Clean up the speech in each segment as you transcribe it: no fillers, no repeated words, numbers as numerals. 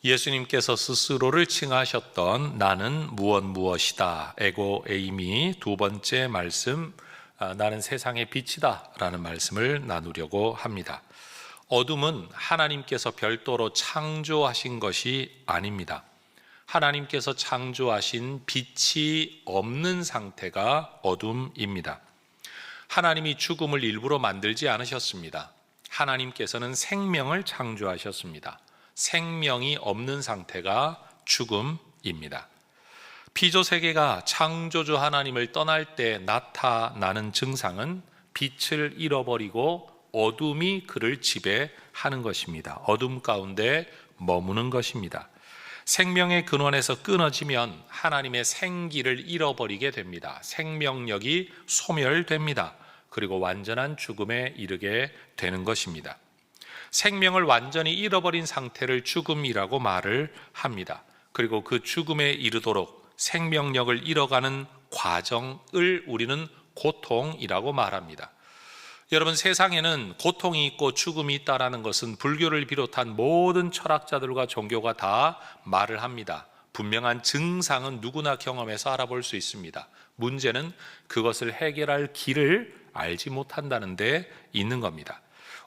예수님께서 스스로를 칭하셨던 나는 무엇이다 에고 에이미 두 번째 말씀, 나는 세상의 빛이다 라는 말씀을 나누려고 합니다. 어둠은 하나님께서 별도로 창조하신 것이 아닙니다. 하나님께서 창조하신 빛이 없는 상태가 어둠입니다. 하나님이 죽음을 일부러 만들지 않으셨습니다. 하나님께서는 생명을 창조하셨습니다. 생명이 없는 상태가 죽음입니다. 피조세계가 창조주 하나님을 떠날 때 나타나는 증상은 빛을 잃어버리고 어둠이 그를 지배하는 것입니다. 어둠 가운데 머무는 것입니다. 생명의 근원에서 끊어지면 하나님의 생기를 잃어버리게 됩니다. 생명력이 소멸됩니다. 그리고 완전한 죽음에 이르게 되는 것입니다. 생명을 완전히 잃어버린 상태를 죽음이라고 말을 합니다. 그리고 그 죽음에 이르도록 생명력을 잃어가는 과정을 우리는 고통이라고 말합니다. 여러분, 세상에는 고통이 있고 죽음이 있다는 것은 불교를 비롯한 모든 철학자들과 종교가 다 말을 합니다. 분명한 증상은 누구나 경험해서 알아볼 수 있습니다. 문제는 그것을 해결할 길을 알지 못한다는 데 있는 겁니다.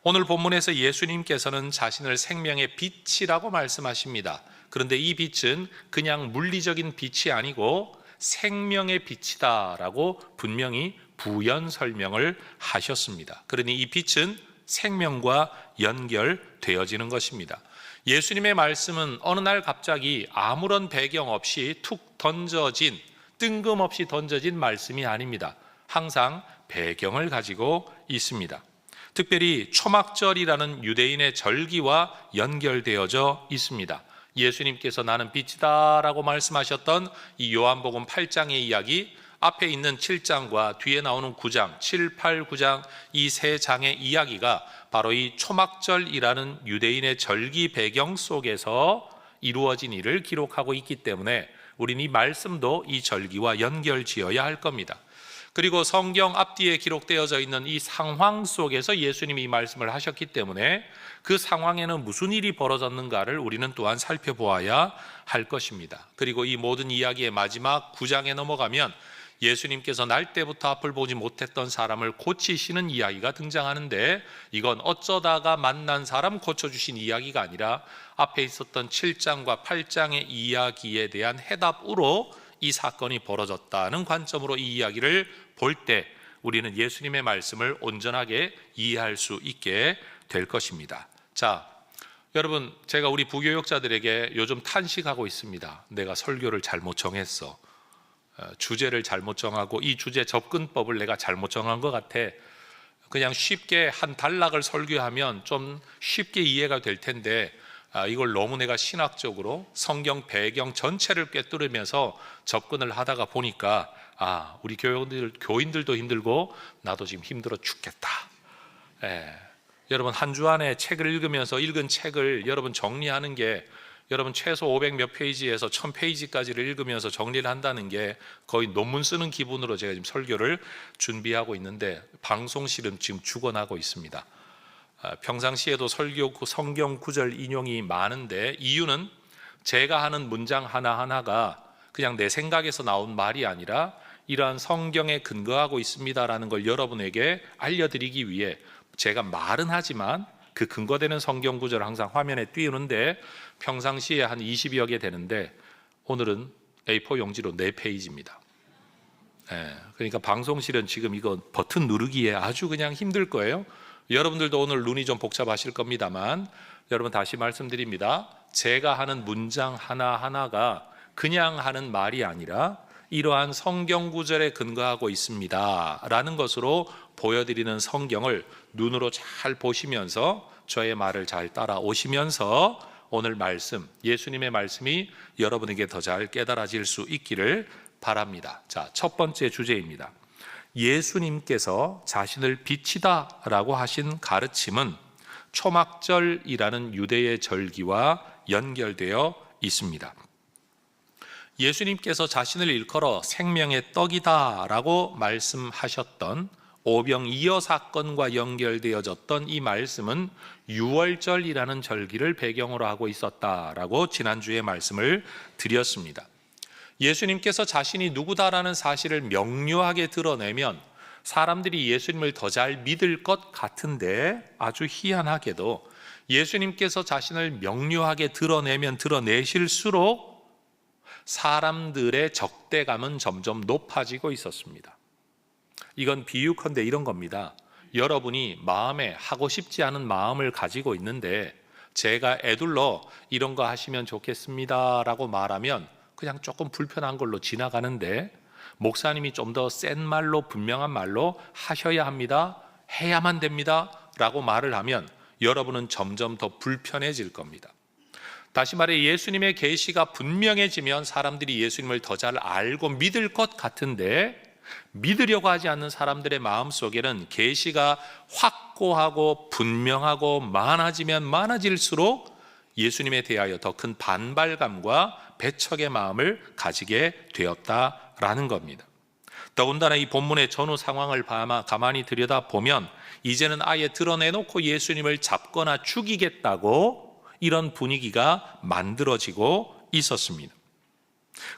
오늘 본문에서 예수님께서는 자신을 생명의 빛이라고 말씀하십니다. 그런데 이 빛은 그냥 물리적인 빛이 아니고 생명의 빛이다라고 분명히 부연 설명을 하셨습니다. 그러니 이 빛은 생명과 연결되어지는 것입니다. 예수님의 말씀은 어느 날 갑자기 아무런 배경 없이 툭 던져진, 뜬금없이 던져진 말씀이 아닙니다. 항상 배경을 가지고 있습니다. 특별히 초막절이라는 유대인의 절기와 연결되어져 있습니다. 예수님께서 나는 빛이다 라고 말씀하셨던 이 요한복음 8장의 이야기, 앞에 있는 7장과 뒤에 나오는 9장, 7, 8, 9장 이 세 장의 이야기가 바로 이 초막절이라는 유대인의 절기 배경 속에서 이루어진 일을 기록하고 있기 때문에 우리는 이 말씀도 이 절기와 연결지어야 할 겁니다. 그리고 성경 앞뒤에 기록되어져 있는 이 상황 속에서 예수님이 이 말씀을 하셨기 때문에 그 상황에는 무슨 일이 벌어졌는가를 우리는 또한 살펴보아야 할 것입니다. 그리고 이 모든 이야기의 마지막 9장에 넘어가면 예수님께서 날 때부터 앞을 보지 못했던 사람을 고치시는 이야기가 등장하는데, 이건 어쩌다가 만난 사람 고쳐주신 이야기가 아니라 앞에 있었던 7장과 8장의 이야기에 대한 해답으로 이 사건이 벌어졌다는 관점으로 이 이야기를 볼 때 우리는 예수님의 말씀을 온전하게 이해할 수 있게 될 것입니다. 자, 여러분, 제가 우리 부교육자들에게 요즘 탄식하고 있습니다. 내가 설교를 잘못 정했어. 주제를 잘못 정하고 이 주제 접근법을 내가 잘못 정한 것 같아. 그냥 쉽게 한 단락을 설교하면 좀 쉽게 이해가 될 텐데 이걸 너무 내가 신학적으로 성경 배경 전체를 꿰뚫으면서 접근을 하다가 보니까 우리 교인들도 힘들고 나도 지금 힘들어 죽겠다. 여러분, 한 주 안에 책을 읽으면서 읽은 책을 여러분 정리하는 게, 여러분 최소 500 몇 페이지에서 1000페이지까지를 읽으면서 정리를 한다는 게 거의 논문 쓰는 기분으로 제가 지금 설교를 준비하고 있는데 방송실은 지금 죽어나고 있습니다. 평상시에도 성경 구절 인용이 많은데, 이유는 제가 하는 문장 하나하나가 그냥 내 생각에서 나온 말이 아니라 이러한 성경에 근거하고 있습니다라는 걸 여러분에게 알려드리기 위해 제가 말은 하지만 그 근거되는 성경 구절을 항상 화면에 띄우는데 평상시에 한 20여 개 되는데 오늘은 A4 용지로 4페이지입니다. 그러니까 방송실은 지금 이거 버튼 누르기에 아주 그냥 힘들 거예요. 여러분들도 오늘 눈이 좀 복잡하실 겁니다만, 여러분 다시 말씀드립니다. 제가 하는 문장 하나하나가 그냥 하는 말이 아니라 이러한 성경 구절에 근거하고 있습니다 라는 것으로 보여드리는 성경을 눈으로 잘 보시면서 저의 말을 잘 따라오시면서 오늘 말씀, 예수님의 말씀이 여러분에게 더 잘 깨달아질 수 있기를 바랍니다. 자, 첫 번째 주제입니다. 예수님께서 자신을 빛이다 라고 하신 가르침은 초막절이라는 유대의 절기와 연결되어 있습니다. 예수님께서 자신을 일컬어 생명의 떡이다 라고 말씀하셨던 오병이어 사건과 연결되어졌던 이 말씀은 유월절이라는 절기를 배경으로 하고 있었다라고 지난주에 말씀을 드렸습니다. 예수님께서 자신이 누구다라는 사실을 명료하게 드러내면 사람들이 예수님을 더 잘 믿을 것 같은데, 아주 희한하게도 예수님께서 자신을 명료하게 드러내실수록 사람들의 적대감은 점점 높아지고 있었습니다. 이건 비유컨대 이런 겁니다. 여러분이 마음에 하고 싶지 않은 마음을 가지고 있는데 제가 애둘러 이런 거 하시면 좋겠습니다 라고 말하면 그냥 조금 불편한 걸로 지나가는데, 목사님이 좀 더 센 말로, 분명한 말로 하셔야 합니다, 해야만 됩니다 라고 말을 하면 여러분은 점점 더 불편해질 겁니다. 다시 말해 예수님의 계시가 분명해지면 사람들이 예수님을 더 잘 알고 믿을 것 같은데, 믿으려고 하지 않는 사람들의 마음속에는 계시가 확고하고 분명하고 많아지면 많아질수록 예수님에 대하여 더 큰 반발감과 배척의 마음을 가지게 되었다라는 겁니다. 더군다나 이 본문의 전후 상황을 가만히 들여다보면 이제는 아예 드러내놓고 예수님을 잡거나 죽이겠다고 이런 분위기가 만들어지고 있었습니다.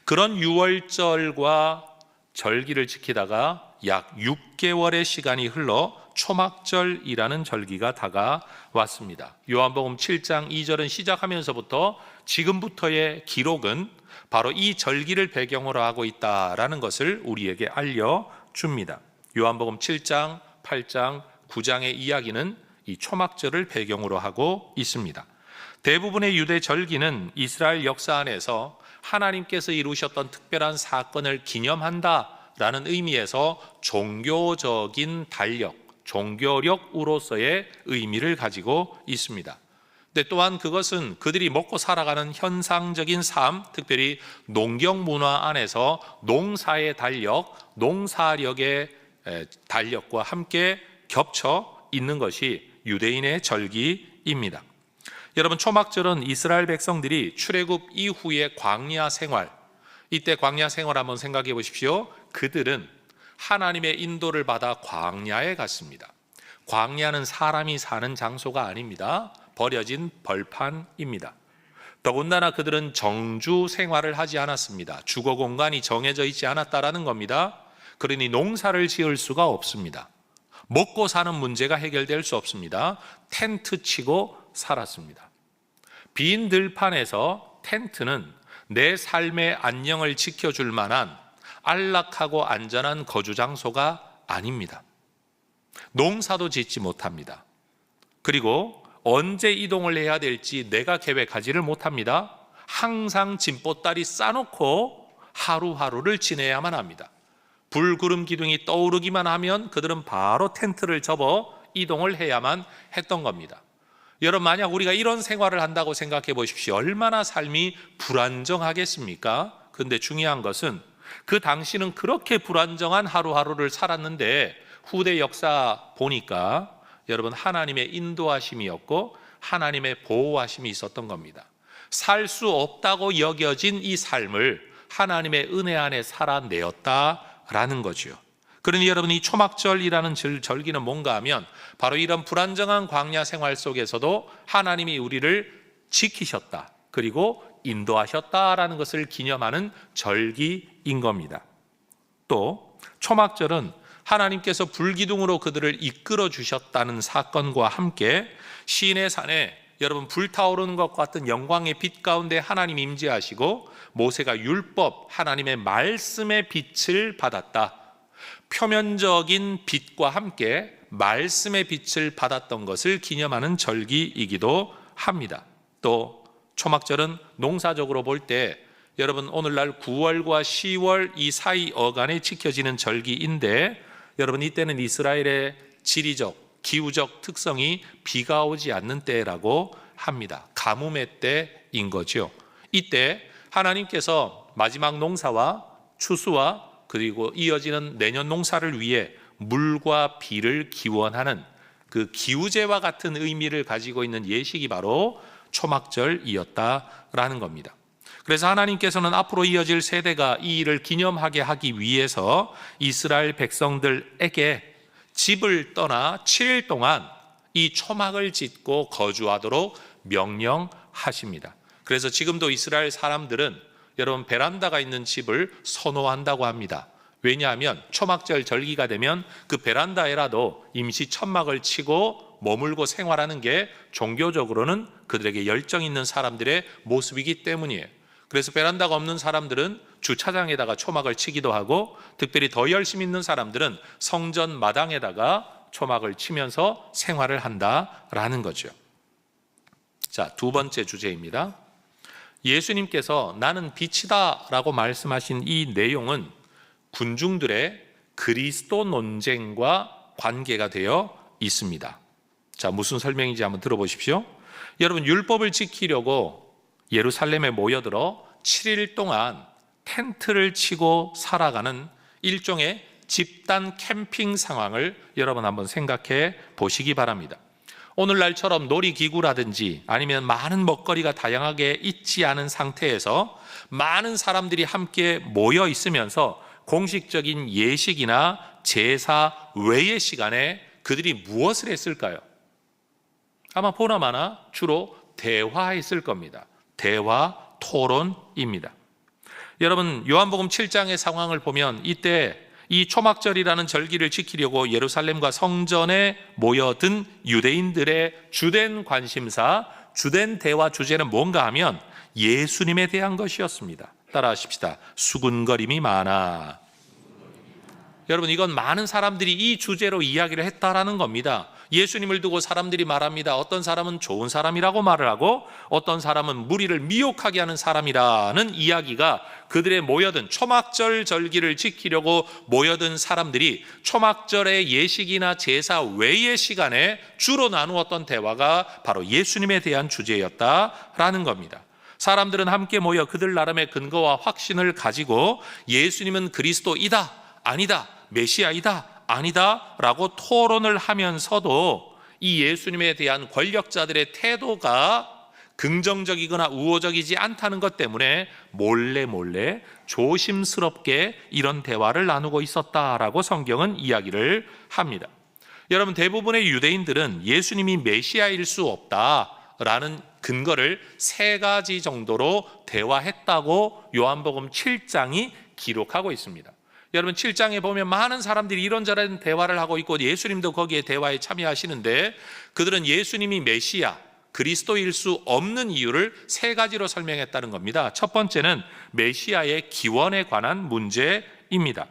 그런 유월절과 절기를 지키다가 약 6개월의 시간이 흘러 초막절이라는 절기가 다가왔습니다. 요한복음 7장 2절은 시작하면서부터 지금부터의 기록은 바로 이 절기를 배경으로 하고 있다라는 것을 우리에게 알려줍니다. 요한복음 7장, 8장, 9장의 이야기는 이 초막절을 배경으로 하고 있습니다. 대부분의 유대 절기는 이스라엘 역사 안에서 하나님께서 이루셨던 특별한 사건을 기념한다라는 의미에서 종교적인 달력, 종교력으로서의 의미를 가지고 있습니다. 근데 또한 그것은 그들이 먹고 살아가는 현상적인 삶, 특별히 농경 문화 안에서 농사의 달력, 농사력의 달력과 함께 겹쳐 있는 것이 유대인의 절기입니다. 여러분, 초막절은 이스라엘 백성들이 출애굽 이후의 광야 생활, 이때 광야 생활 한번 생각해 보십시오. 그들은 하나님의 인도를 받아 광야에 갔습니다. 광야는 사람이 사는 장소가 아닙니다. 버려진 벌판입니다. 더군다나 그들은 정주 생활을 하지 않았습니다. 주거 공간이 정해져 있지 않았다라는 겁니다. 그러니 농사를 지을 수가 없습니다. 먹고 사는 문제가 해결될 수 없습니다. 텐트 치고 살았습니다. 빈 들판에서 텐트는 내 삶의 안녕을 지켜줄 만한 안락하고 안전한 거주 장소가 아닙니다. 농사도 짓지 못합니다. 그리고 언제 이동을 해야 될지 내가 계획하지를 못합니다. 항상 짐보따리 싸놓고 하루하루를 지내야만 합니다. 불구름 기둥이 떠오르기만 하면 그들은 바로 텐트를 접어 이동을 해야만 했던 겁니다. 여러분, 만약 우리가 이런 생활을 한다고 생각해 보십시오. 얼마나 삶이 불안정하겠습니까? 근데 중요한 것은 그 당시는 그렇게 불안정한 하루하루를 살았는데 후대 역사 보니까 여러분, 하나님의 인도하심이었고 하나님의 보호하심이 있었던 겁니다. 살 수 없다고 여겨진 이 삶을 하나님의 은혜 안에 살아내었다라는 거죠. 그러니 여러분, 이 초막절이라는 절기는 뭔가 하면 바로 이런 불안정한 광야 생활 속에서도 하나님이 우리를 지키셨다, 그리고 인도하셨다라는 것을 기념하는 절기인 겁니다. 또 초막절은 하나님께서 불기둥으로 그들을 이끌어 주셨다는 사건과 함께 시내 산에 여러분 불타오르는 것과 같은 영광의 빛 가운데 하나님 임재하시고 모세가 율법, 하나님의 말씀의 빛을 받았다, 표면적인 빛과 함께 말씀의 빛을 받았던 것을 기념하는 절기이기도 합니다. 또 초막절은 농사적으로 볼 때 여러분 오늘날 9월과 10월 이 사이 어간에 지켜지는 절기인데 여러분, 이때는 이스라엘의 지리적, 기후적 특성이 비가 오지 않는 때라고 합니다. 가뭄의 때인 거죠. 이때 하나님께서 마지막 농사와 추수와 그리고 이어지는 내년 농사를 위해 물과 비를 기원하는 그 기우제와 같은 의미를 가지고 있는 예식이 바로 초막절이었다라는 겁니다. 그래서 하나님께서는 앞으로 이어질 세대가 이 일을 기념하게 하기 위해서 이스라엘 백성들에게 집을 떠나 7일 동안 이 초막을 짓고 거주하도록 명령하십니다. 그래서 지금도 이스라엘 사람들은 여러분 베란다가 있는 집을 선호한다고 합니다. 왜냐하면 초막절 절기가 되면 그 베란다에라도 임시 천막을 치고 머물고 생활하는 게 종교적으로는 그들에게 열정 있는 사람들의 모습이기 때문이에요. 그래서 베란다가 없는 사람들은 주차장에다가 초막을 치기도 하고, 특별히 더 열심 있는 사람들은 성전 마당에다가 초막을 치면서 생활을 한다라는 거죠. 자, 두 번째 주제입니다. 예수님께서 나는 빛이다 라고 말씀하신 이 내용은 군중들의 그리스도 논쟁과 관계가 되어 있습니다. 자, 무슨 설명인지 한번 들어보십시오. 여러분, 율법을 지키려고 예루살렘에 모여들어 7일 동안 텐트를 치고 살아가는 일종의 집단 캠핑 상황을 여러분 한번 생각해 보시기 바랍니다. 오늘날처럼 놀이기구라든지 아니면 많은 먹거리가 다양하게 있지 않은 상태에서 많은 사람들이 함께 모여 있으면서 공식적인 예식이나 제사 외의 시간에 그들이 무엇을 했을까요? 아마 보나마나 주로 대화했을 겁니다. 대화, 토론입니다. 여러분, 요한복음 7장의 상황을 보면 이때 이 초막절이라는 절기를 지키려고 예루살렘과 성전에 모여든 유대인들의 주된 관심사, 주된 대화 주제는 뭔가 하면 예수님에 대한 것이었습니다. 따라하십시다. 수군거림이 많아. 여러분, 이건 많은 사람들이 이 주제로 이야기를 했다라는 겁니다. 예수님을 두고 사람들이 말합니다. 어떤 사람은 좋은 사람이라고 말을 하고 어떤 사람은 무리를 미혹하게 하는 사람이라는 이야기가 그들의 모여든 초막절 절기를 지키려고 모여든 사람들이 초막절의 예식이나 제사 외의 시간에 주로 나누었던 대화가 바로 예수님에 대한 주제였다라는 겁니다. 사람들은 함께 모여 그들 나름의 근거와 확신을 가지고 예수님은 그리스도이다, 아니다, 메시아이다, 아니다 라고 토론을 하면서도 이 예수님에 대한 권력자들의 태도가 긍정적이거나 우호적이지 않다는 것 때문에 몰래 조심스럽게 이런 대화를 나누고 있었다라고 성경은 이야기를 합니다. 여러분, 대부분의 유대인들은 예수님이 메시아일 수 없다라는 근거를 3가지 정도로 대화했다고 요한복음 7장이 기록하고 있습니다. 여러분, 7장에 보면 많은 사람들이 이런저런 대화를 하고 있고 예수님도 거기에 대화에 참여하시는데 그들은 예수님이 메시아, 그리스도일 수 없는 이유를 3가지로 설명했다는 겁니다. 첫 번째는 메시아의 기원에 관한 문제입니다.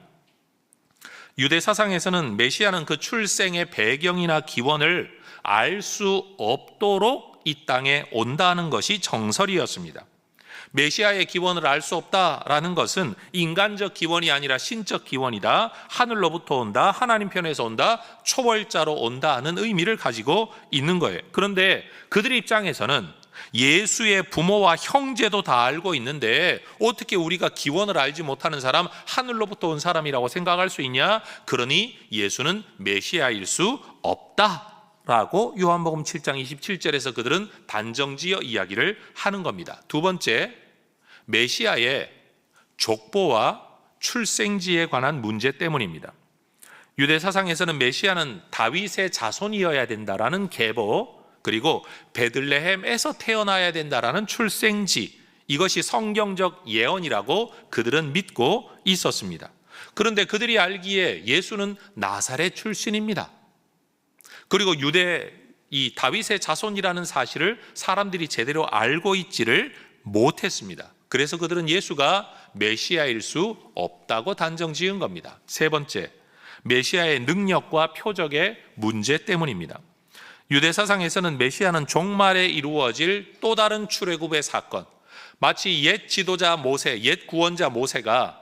유대 사상에서는 메시아는 그 출생의 배경이나 기원을 알 수 없도록 이 땅에 온다는 것이 정설이었습니다. 메시아의 기원을 알 수 없다라는 것은 인간적 기원이 아니라 신적 기원이다, 하늘로부터 온다, 하나님 편에서 온다, 초월자로 온다는 의미를 가지고 있는 거예요. 그런데 그들 입장에서는 예수의 부모와 형제도 다 알고 있는데 어떻게 우리가 기원을 알지 못하는 사람, 하늘로부터 온 사람이라고 생각할 수 있냐? 그러니 예수는 메시아일 수 없다 라고 요한복음 7장 27절에서 그들은 단정지어 이야기를 하는 겁니다. 두 번째, 메시아의 족보와 출생지에 관한 문제 때문입니다. 유대 사상에서는 메시아는 다윗의 자손이어야 된다라는 계보, 그리고 베들레헴에서 태어나야 된다라는 출생지, 이것이 성경적 예언이라고 그들은 믿고 있었습니다. 그런데 그들이 알기에 예수는 나사렛 출신입니다. 그리고 유대 이 다윗의 자손이라는 사실을 사람들이 제대로 알고 있지를 못했습니다. 그래서 그들은 예수가 메시아일 수 없다고 단정 지은 겁니다. 세 번째, 메시아의 능력과 표적의 문제 때문입니다. 유대 사상에서는 메시아는 종말에 이루어질 또 다른 출애굽의 사건, 마치 옛 지도자 모세, 옛 구원자 모세가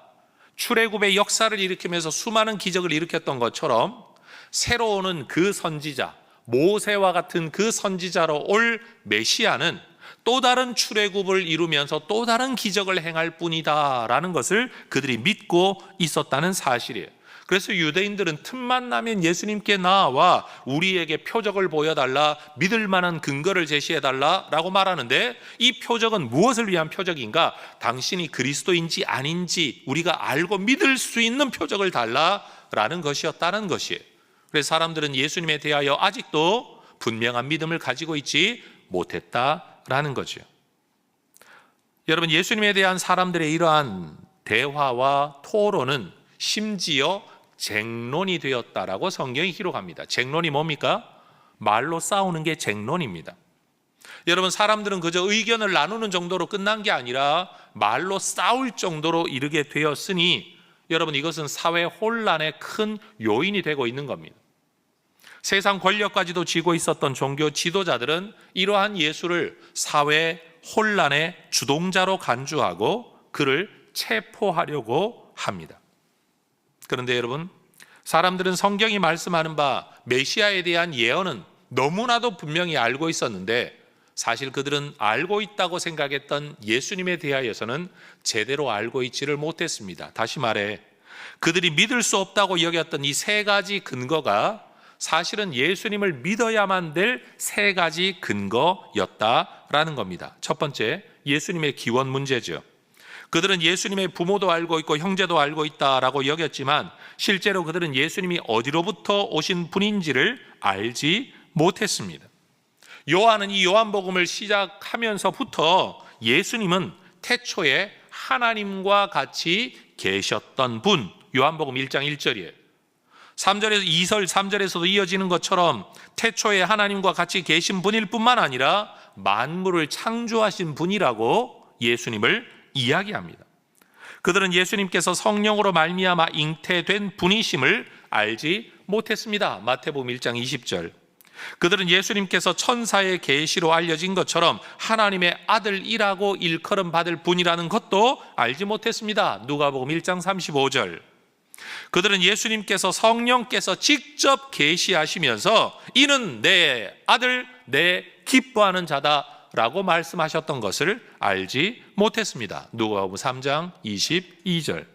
출애굽의 역사를 일으키면서 수많은 기적을 일으켰던 것처럼 새로 오는 그 선지자, 모세와 같은 그 선지자로 올 메시아는 또 다른 출애굽을 이루면서 또 다른 기적을 행할 뿐이다라는 것을 그들이 믿고 있었다는 사실이에요. 그래서 유대인들은 틈만 나면 예수님께 나와 우리에게 표적을 보여달라, 믿을 만한 근거를 제시해달라라고 말하는데 이 표적은 무엇을 위한 표적인가? 당신이 그리스도인지 아닌지 우리가 알고 믿을 수 있는 표적을 달라라는 것이었다는 것이에요. 그래서 사람들은 예수님에 대하여 아직도 분명한 믿음을 가지고 있지 못했다라는 거죠. 여러분, 예수님에 대한 사람들의 이러한 대화와 토론은 심지어 쟁론이 되었다라고 성경이 기록합니다. 쟁론이 뭡니까? 말로 싸우는 게 쟁론입니다. 여러분, 사람들은 그저 의견을 나누는 정도로 끝난 게 아니라 말로 싸울 정도로 이르게 되었으니 여러분, 이것은 사회 혼란의 큰 요인이 되고 있는 겁니다. 세상 권력까지도 쥐고 있었던 종교 지도자들은 이러한 예수를 사회 혼란의 주동자로 간주하고 그를 체포하려고 합니다. 그런데 여러분, 사람들은 성경이 말씀하는 바 메시아에 대한 예언은 너무나도 분명히 알고 있었는데 사실 그들은 알고 있다고 생각했던 예수님에 대하여서는 제대로 알고 있지를 못했습니다. 다시 말해 그들이 믿을 수 없다고 여겼던 이 세 가지 근거가 사실은 예수님을 믿어야만 될 세 가지 근거였다라는 겁니다. 첫 번째, 예수님의 기원 문제죠. 그들은 예수님의 부모도 알고 있고 형제도 알고 있다라고 여겼지만 실제로 그들은 예수님이 어디로부터 오신 분인지를 알지 못했습니다. 요한은 이 요한복음을 시작하면서부터 예수님은 태초에 하나님과 같이 계셨던 분, 요한복음 1장 1절이에요. 3절에서 2절 3절에서도 이어지는 것처럼 태초에 하나님과 같이 계신 분일 뿐만 아니라 만물을 창조하신 분이라고 예수님을 이야기합니다. 그들은 예수님께서 성령으로 말미암아 잉태된 분이심을 알지 못했습니다. 마태복음 1장 20절. 그들은 예수님께서 천사의 계시로 알려진 것처럼 하나님의 아들이라고 일컬음 받을 분이라는 것도 알지 못했습니다. 누가복음 1장 35절. 그들은 예수님께서 성령께서 직접 계시하시면서 이는 내 아들, 내 기뻐하는 자다라고 말씀하셨던 것을 알지 못했습니다. 누가복음 3장 22절.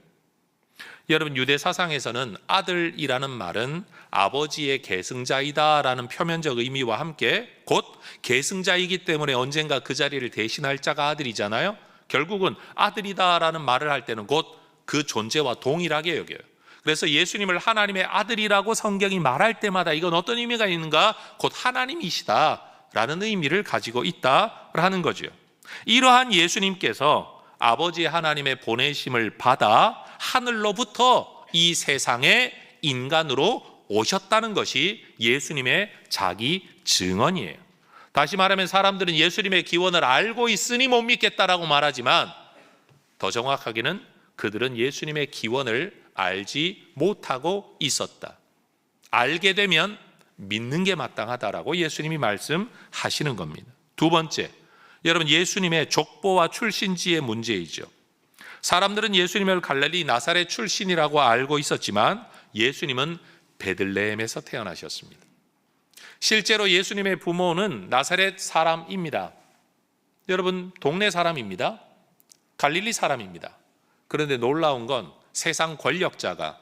여러분, 유대 사상에서는 아들이라는 말은 아버지의 계승자이다라는 표면적 의미와 함께 곧 계승자이기 때문에 언젠가 그 자리를 대신할 자가 아들이잖아요. 결국은 아들이다라는 말을 할 때는 곧 그 존재와 동일하게 여겨요. 그래서 예수님을 하나님의 아들이라고 성경이 말할 때마다 이건 어떤 의미가 있는가? 곧 하나님이시다라는 의미를 가지고 있다라는 거죠. 이러한 예수님께서 아버지 하나님의 보내심을 받아 하늘로부터 이 세상에 인간으로 오셨다는 것이 예수님의 자기 증언이에요. 다시 말하면 사람들은 예수님의 기원을 알고 있으니 못 믿겠다라고 말하지만 더 정확하게는 그들은 예수님의 기원을 알지 못하고 있었다. 알게 되면 믿는 게 마땅하다라고 예수님이 말씀하시는 겁니다. 두 번째, 여러분, 예수님의 족보와 출신지의 문제이죠. 사람들은 예수님을 갈릴리 나사렛 출신이라고 알고 있었지만 예수님은 베들레헴에서 태어나셨습니다. 실제로 예수님의 부모는 나사렛 사람입니다. 여러분, 동네 사람입니다. 갈릴리 사람입니다. 그런데 놀라운 건 세상 권력자가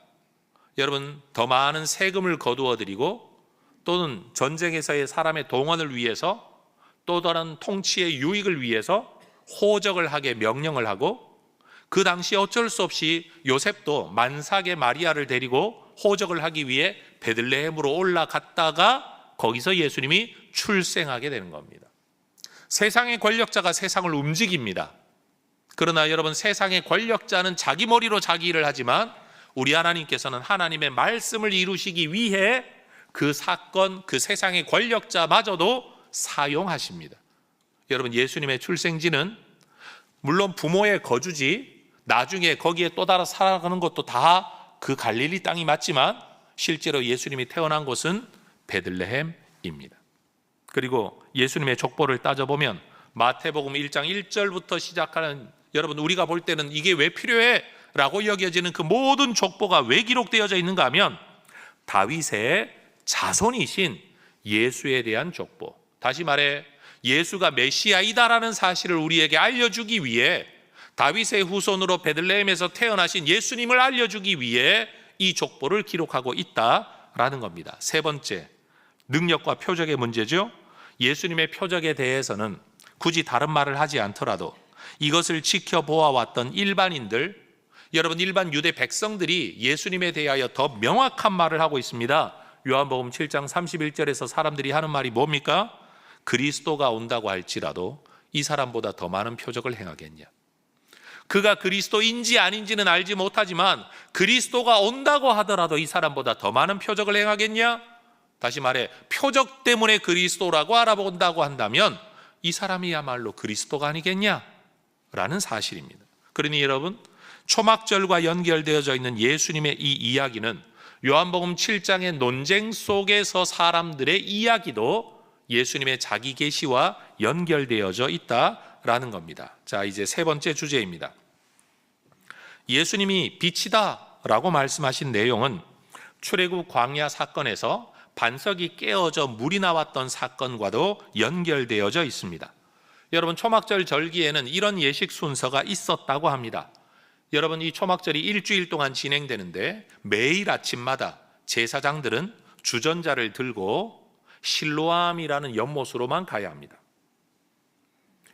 여러분 더 많은 세금을 거두어 드리고 또는 전쟁에서의 사람의 동원을 위해서 또 다른 통치의 유익을 위해서 호적을 하게 명령을 하고 그 당시 어쩔 수 없이 요셉도 만삭의 마리아를 데리고 호적을 하기 위해 베들레헴으로 올라갔다가 거기서 예수님이 출생하게 되는 겁니다. 세상의 권력자가 세상을 움직입니다. 그러나 여러분, 세상의 권력자는 자기 머리로 자기 일을 하지만 우리 하나님께서는 하나님의 말씀을 이루시기 위해 그 사건, 그 세상의 권력자마저도 사용하십니다. 여러분, 예수님의 출생지는 물론 부모의 거주지, 나중에 거기에 또 다른 살아가는 것도 다 그 갈릴리 땅이 맞지만 실제로 예수님이 태어난 곳은 베들레헴입니다. 그리고 예수님의 족보를 따져보면 마태복음 1장 1절부터 시작하는, 여러분 우리가 볼 때는 이게 왜 필요해? 라고 여겨지는 그 모든 족보가 왜 기록되어져 있는가 하면 다윗의 자손이신 예수에 대한 족보, 다시 말해 예수가 메시아이다라는 사실을 우리에게 알려주기 위해 다윗의 후손으로 베들레헴에서 태어나신 예수님을 알려주기 위해 이 족보를 기록하고 있다라는 겁니다. 세 번째, 능력과 표적의 문제죠. 예수님의 표적에 대해서는 굳이 다른 말을 하지 않더라도 이것을 지켜보아왔던 일반인들, 여러분 일반 유대 백성들이 예수님에 대하여 더 명확한 말을 하고 있습니다. 요한복음 7장 31절에서 사람들이 하는 말이 뭡니까? 그리스도가 온다고 할지라도 이 사람보다 더 많은 표적을 행하겠냐? 그가 그리스도인지 아닌지는 알지 못하지만 그리스도가 온다고 하더라도 이 사람보다 더 많은 표적을 행하겠냐? 다시 말해 표적 때문에 그리스도라고 알아본다고 한다면 이 사람이야말로 그리스도가 아니겠냐? 라는 사실입니다. 그러니 여러분, 초막절과 연결되어져 있는 예수님의 이 이야기는 요한복음 7장의 논쟁 속에서 사람들의 이야기도 예수님의 자기 계시와 연결되어져 있다라는 겁니다. 자, 이제 세 번째 주제입니다. 예수님이 빛이다 라고 말씀하신 내용은 출애굽 광야 사건에서 반석이 깨어져 물이 나왔던 사건과도 연결되어져 있습니다. 여러분, 초막절 절기에는 이런 예식 순서가 있었다고 합니다. 여러분, 이 초막절이 일주일 동안 진행되는데 매일 아침마다 제사장들은 주전자를 들고 실로암이라는 연못으로만 가야 합니다.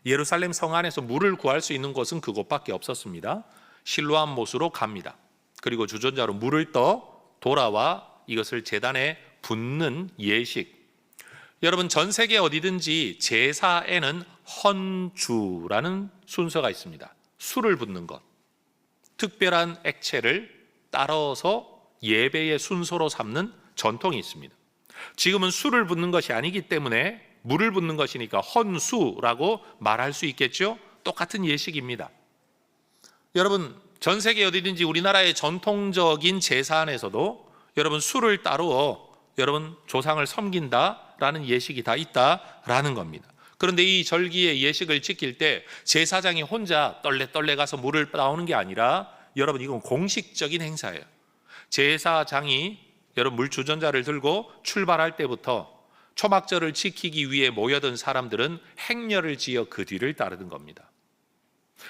예루살렘 성 안에서 물을 구할 수 있는 곳은 그곳밖에 없었습니다. 실로암 못으로 갑니다. 그리고 주전자로 물을 떠 돌아와 이것을 제단에 붓는 예식. 여러분, 전 세계 어디든지 제사에는 헌주라는 순서가 있습니다. 술을 붓는 것, 특별한 액체를 따라서 예배의 순서로 삼는 전통이 있습니다. 지금은 술을 붓는 것이 아니기 때문에 물을 붓는 것이니까 헌수라고 말할 수 있겠죠? 똑같은 예식입니다. 여러분, 전 세계 어디든지 우리나라의 전통적인 제사 안에서도 여러분 술을 따르어 여러분 조상을 섬긴다라는 예식이 다 있다라는 겁니다. 그런데 이 절기의 예식을 지킬 때 제사장이 혼자 떨레떨레 가서 물을 따오는 게 아니라 여러분 이건 공식적인 행사예요. 제사장이 여러분 물 주전자를 들고 출발할 때부터 초막절을 지키기 위해 모여든 사람들은 행렬을 지어 그 뒤를 따르는 겁니다.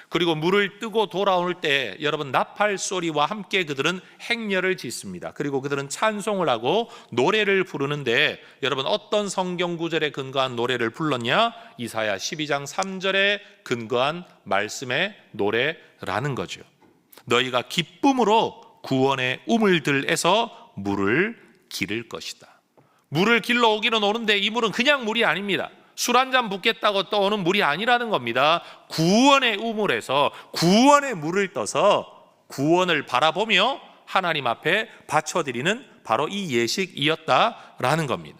그리고 물을 뜨고 돌아올 때 여러분 나팔 소리와 함께 그들은 행렬을 짓습니다. 그리고 그들은 찬송을 하고 노래를 부르는데 여러분 어떤 성경 구절에 근거한 노래를 불렀냐? 이사야 12장 3절에 근거한 말씀의 노래라는 거죠. 너희가 기쁨으로 구원의 우물들에서 물을 기를 것이다. 물을 길러 오기는 오는데 이 물은 그냥 물이 아닙니다. 술 한 잔 붓겠다고 떠오는 물이 아니라는 겁니다. 구원의 우물에서 구원의 물을 떠서 구원을 바라보며 하나님 앞에 바쳐드리는 바로 이 예식이었다라는 겁니다.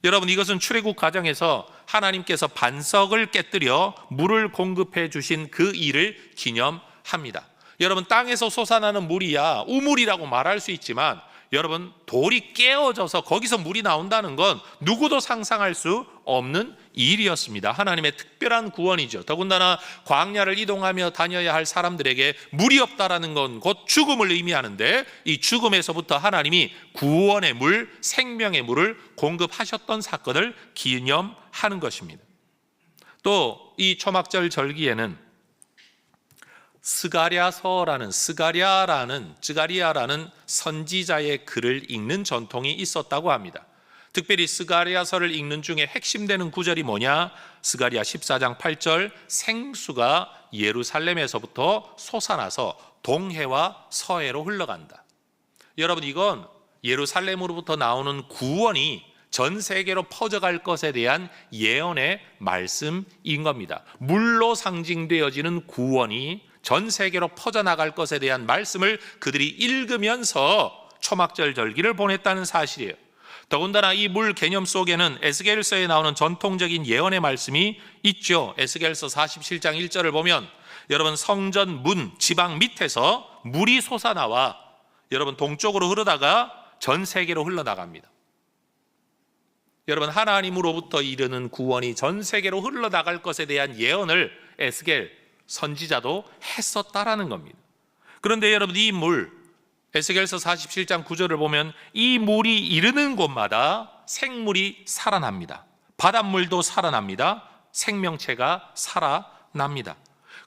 여러분, 이것은 출애굽 과정에서 하나님께서 반석을 깨뜨려 물을 공급해 주신 그 일을 기념합니다. 여러분, 땅에서 솟아나는 물이야 우물이라고 말할 수 있지만 여러분 돌이 깨어져서 거기서 물이 나온다는 건 누구도 상상할 수 없는 일이었습니다. 하나님의 특별한 구원이죠. 더군다나 광야를 이동하며 다녀야 할 사람들에게 물이 없다라는 건 곧 죽음을 의미하는데 이 죽음에서부터 하나님이 구원의 물, 생명의 물을 공급하셨던 사건을 기념하는 것입니다. 또 이 초막절 절기에는 스가랴라는 선지자의 글을 읽는 전통이 있었다고 합니다. 특별히 스가랴서를 읽는 중에 핵심되는 구절이 뭐냐? 스가랴 14장 8절 생수가 예루살렘에서부터 솟아나서 동해와 서해로 흘러간다. 여러분, 이건 예루살렘으로부터 나오는 구원이 전 세계로 퍼져갈 것에 대한 예언의 말씀인 겁니다. 물로 상징되어지는 구원이 전 세계로 퍼져나갈 것에 대한 말씀을 그들이 읽으면서 초막절 절기를 보냈다는 사실이에요. 더군다나 이 물 개념 속에는 에스겔서에 나오는 전통적인 예언의 말씀이 있죠. 에스겔서 47장 1절을 보면 여러분 성전 문 지방 밑에서 물이 솟아나와 여러분 동쪽으로 흐르다가 전 세계로 흘러나갑니다. 여러분, 하나님으로부터 이르는 구원이 전 세계로 흘러나갈 것에 대한 예언을 에스겔 선지자도 했었다라는 겁니다. 그런데 여러분, 이 물 에스겔서 47장 9절을 보면 이 물이 이르는 곳마다 생물이 살아납니다. 바닷물도 살아납니다. 생명체가 살아납니다.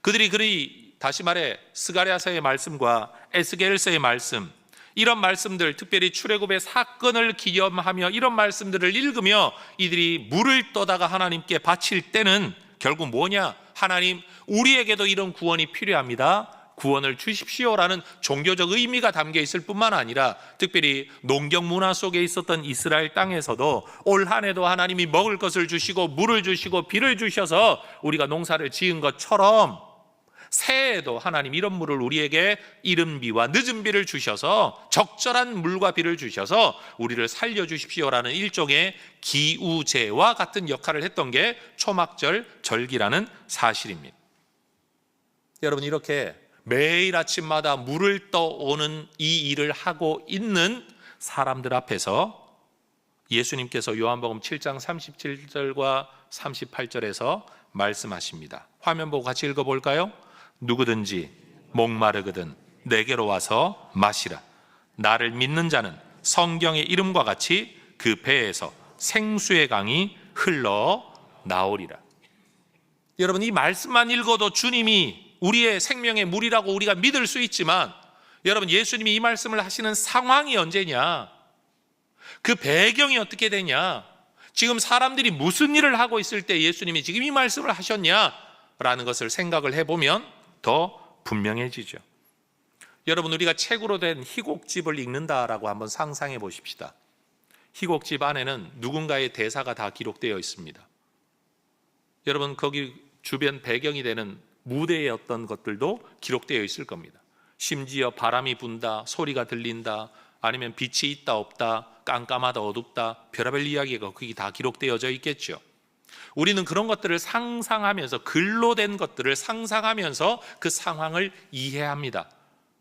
그들이 다시 말해 스가랴서의 말씀과 에스겔서의 말씀, 이런 말씀들, 특별히 출애굽의 사건을 기념하며 이런 말씀들을 읽으며 이들이 물을 떠다가 하나님께 바칠 때는 결국 뭐냐? 하나님, 우리에게도 이런 구원이 필요합니다. 구원을 주십시오라는 종교적 의미가 담겨 있을 뿐만 아니라 특별히 농경 문화 속에 있었던 이스라엘 땅에서도 올 한 해도 하나님이 먹을 것을 주시고 물을 주시고 비를 주셔서 우리가 농사를 지은 것처럼 새해에도 하나님 이런 물을 우리에게 이른 비와 늦은 비를 주셔서 적절한 물과 비를 주셔서 우리를 살려주십시오라는 일종의 기우제와 같은 역할을 했던 게 초막절 절기라는 사실입니다. 여러분, 이렇게 매일 아침마다 물을 떠오는 이 일을 하고 있는 사람들 앞에서 예수님께서 요한복음 7장 37절과 38절에서 말씀하십니다. 화면 보고 같이 읽어볼까요? 누구든지 목마르거든 내게로 와서 마시라. 나를 믿는 자는 성경의 이름과 같이 그 배에서 생수의 강이 흘러나오리라. 여러분, 이 말씀만 읽어도 주님이 우리의 생명의 물이라고 우리가 믿을 수 있지만, 여러분, 예수님이 이 말씀을 하시는 상황이 언제냐, 그 배경이 어떻게 되냐, 지금 사람들이 무슨 일을 하고 있을 때 예수님이 지금 이 말씀을 하셨냐라는 것을 생각을 해보면 더 분명해지죠. 여러분, 우리가 책으로 된 희곡집을 읽는다라고 한번 상상해 보십시다. 희곡집 안에는 누군가의 대사가 다 기록되어 있습니다. 여러분, 거기 주변 배경이 되는 무대의 어떤 것들도 기록되어 있을 겁니다. 심지어 바람이 분다, 소리가 들린다, 아니면 빛이 있다 없다, 깜깜하다 어둡다, 별의별 이야기가 거기 다 기록되어져 있겠죠. 우리는 그런 것들을 상상하면서, 글로 된 것들을 상상하면서 그 상황을 이해합니다.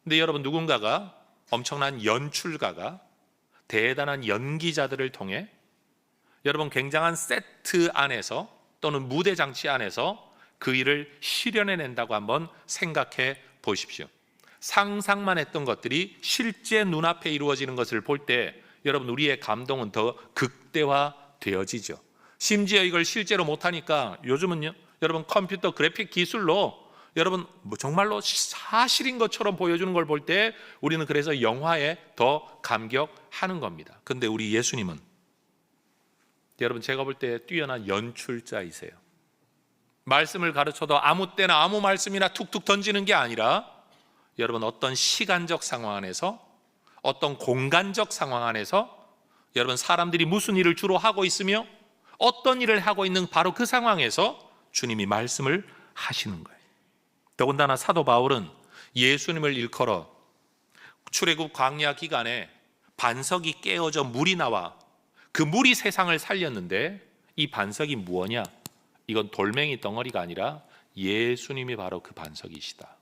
근데 여러분, 누군가가, 엄청난 연출가가 대단한 연기자들을 통해 여러분 굉장한 세트 안에서 또는 무대 장치 안에서 그 일을 실현해낸다고 한번 생각해 보십시오. 상상만 했던 것들이 실제 눈앞에 이루어지는 것을 볼 때 여러분, 우리의 감동은 더 극대화되어지죠. 심지어 이걸 실제로 못하니까 요즘은요, 여러분, 컴퓨터 그래픽 기술로 여러분 정말로 사실인 것처럼 보여주는 걸 볼 때 우리는 그래서 영화에 더 감격하는 겁니다. 근데 우리 예수님은 여러분, 제가 볼 때 뛰어난 연출자이세요. 말씀을 가르쳐도 아무 때나 아무 말씀이나 툭툭 던지는 게 아니라 여러분, 어떤 시간적 상황 안에서, 어떤 공간적 상황 안에서 여러분, 사람들이 무슨 일을 주로 하고 있으며 어떤 일을 하고 있는 바로 그 상황에서 주님이 말씀을 하시는 거예요. 더군다나 사도 바울은 예수님을 일컬어 출애굽 광야 기간에 반석이 깨어져 물이 나와 그 물이 세상을 살렸는데 이 반석이 무엇이냐? 이건 돌멩이 덩어리가 아니라 예수님이 바로 그 반석이시다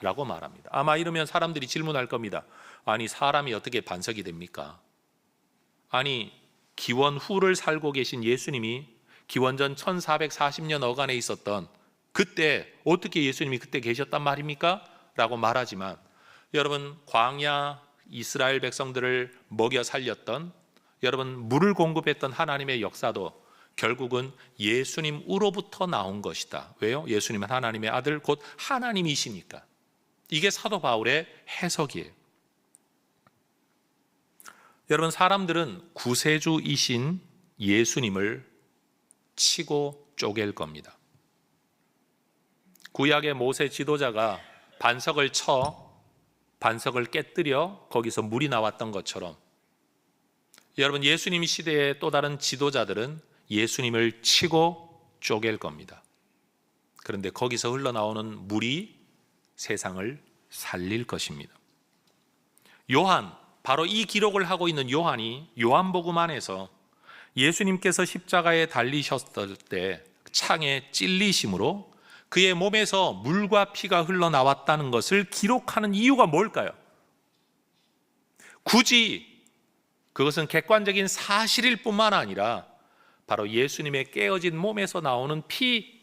라고 말합니다. 아마 이러면 사람들이 질문할 겁니다. 아니, 사람이 어떻게 반석이 됩니까? 아니, 기원 후를 살고 계신 예수님이 기원전 1440년 어간에 있었던 그때 어떻게 예수님이 그때 계셨단 말입니까? 라고 말하지만, 여러분, 광야 이스라엘 백성들을 먹여 살렸던, 여러분, 물을 공급했던 하나님의 역사도 결국은 예수님으로부터 나온 것이다. 왜요? 예수님은 하나님의 아들 곧 하나님이시니까. 이게 사도 바울의 해석이에요. 여러분, 사람들은 구세주이신 예수님을 치고 쪼갤 겁니다. 구약의 모세 지도자가 반석을 쳐 반석을 깨뜨려 거기서 물이 나왔던 것처럼 여러분, 예수님 시대의 또 다른 지도자들은 예수님을 치고 쪼갤 겁니다. 그런데 거기서 흘러나오는 물이 세상을 살릴 것입니다. 요한, 바로 이 기록을 하고 있는 요한이 요한복음 안에서 예수님께서 십자가에 달리셨을 때 창에 찔리심으로 그의 몸에서 물과 피가 흘러나왔다는 것을 기록하는 이유가 뭘까요? 굳이 그것은 객관적인 사실일 뿐만 아니라 바로 예수님의 깨어진 몸에서 나오는 피,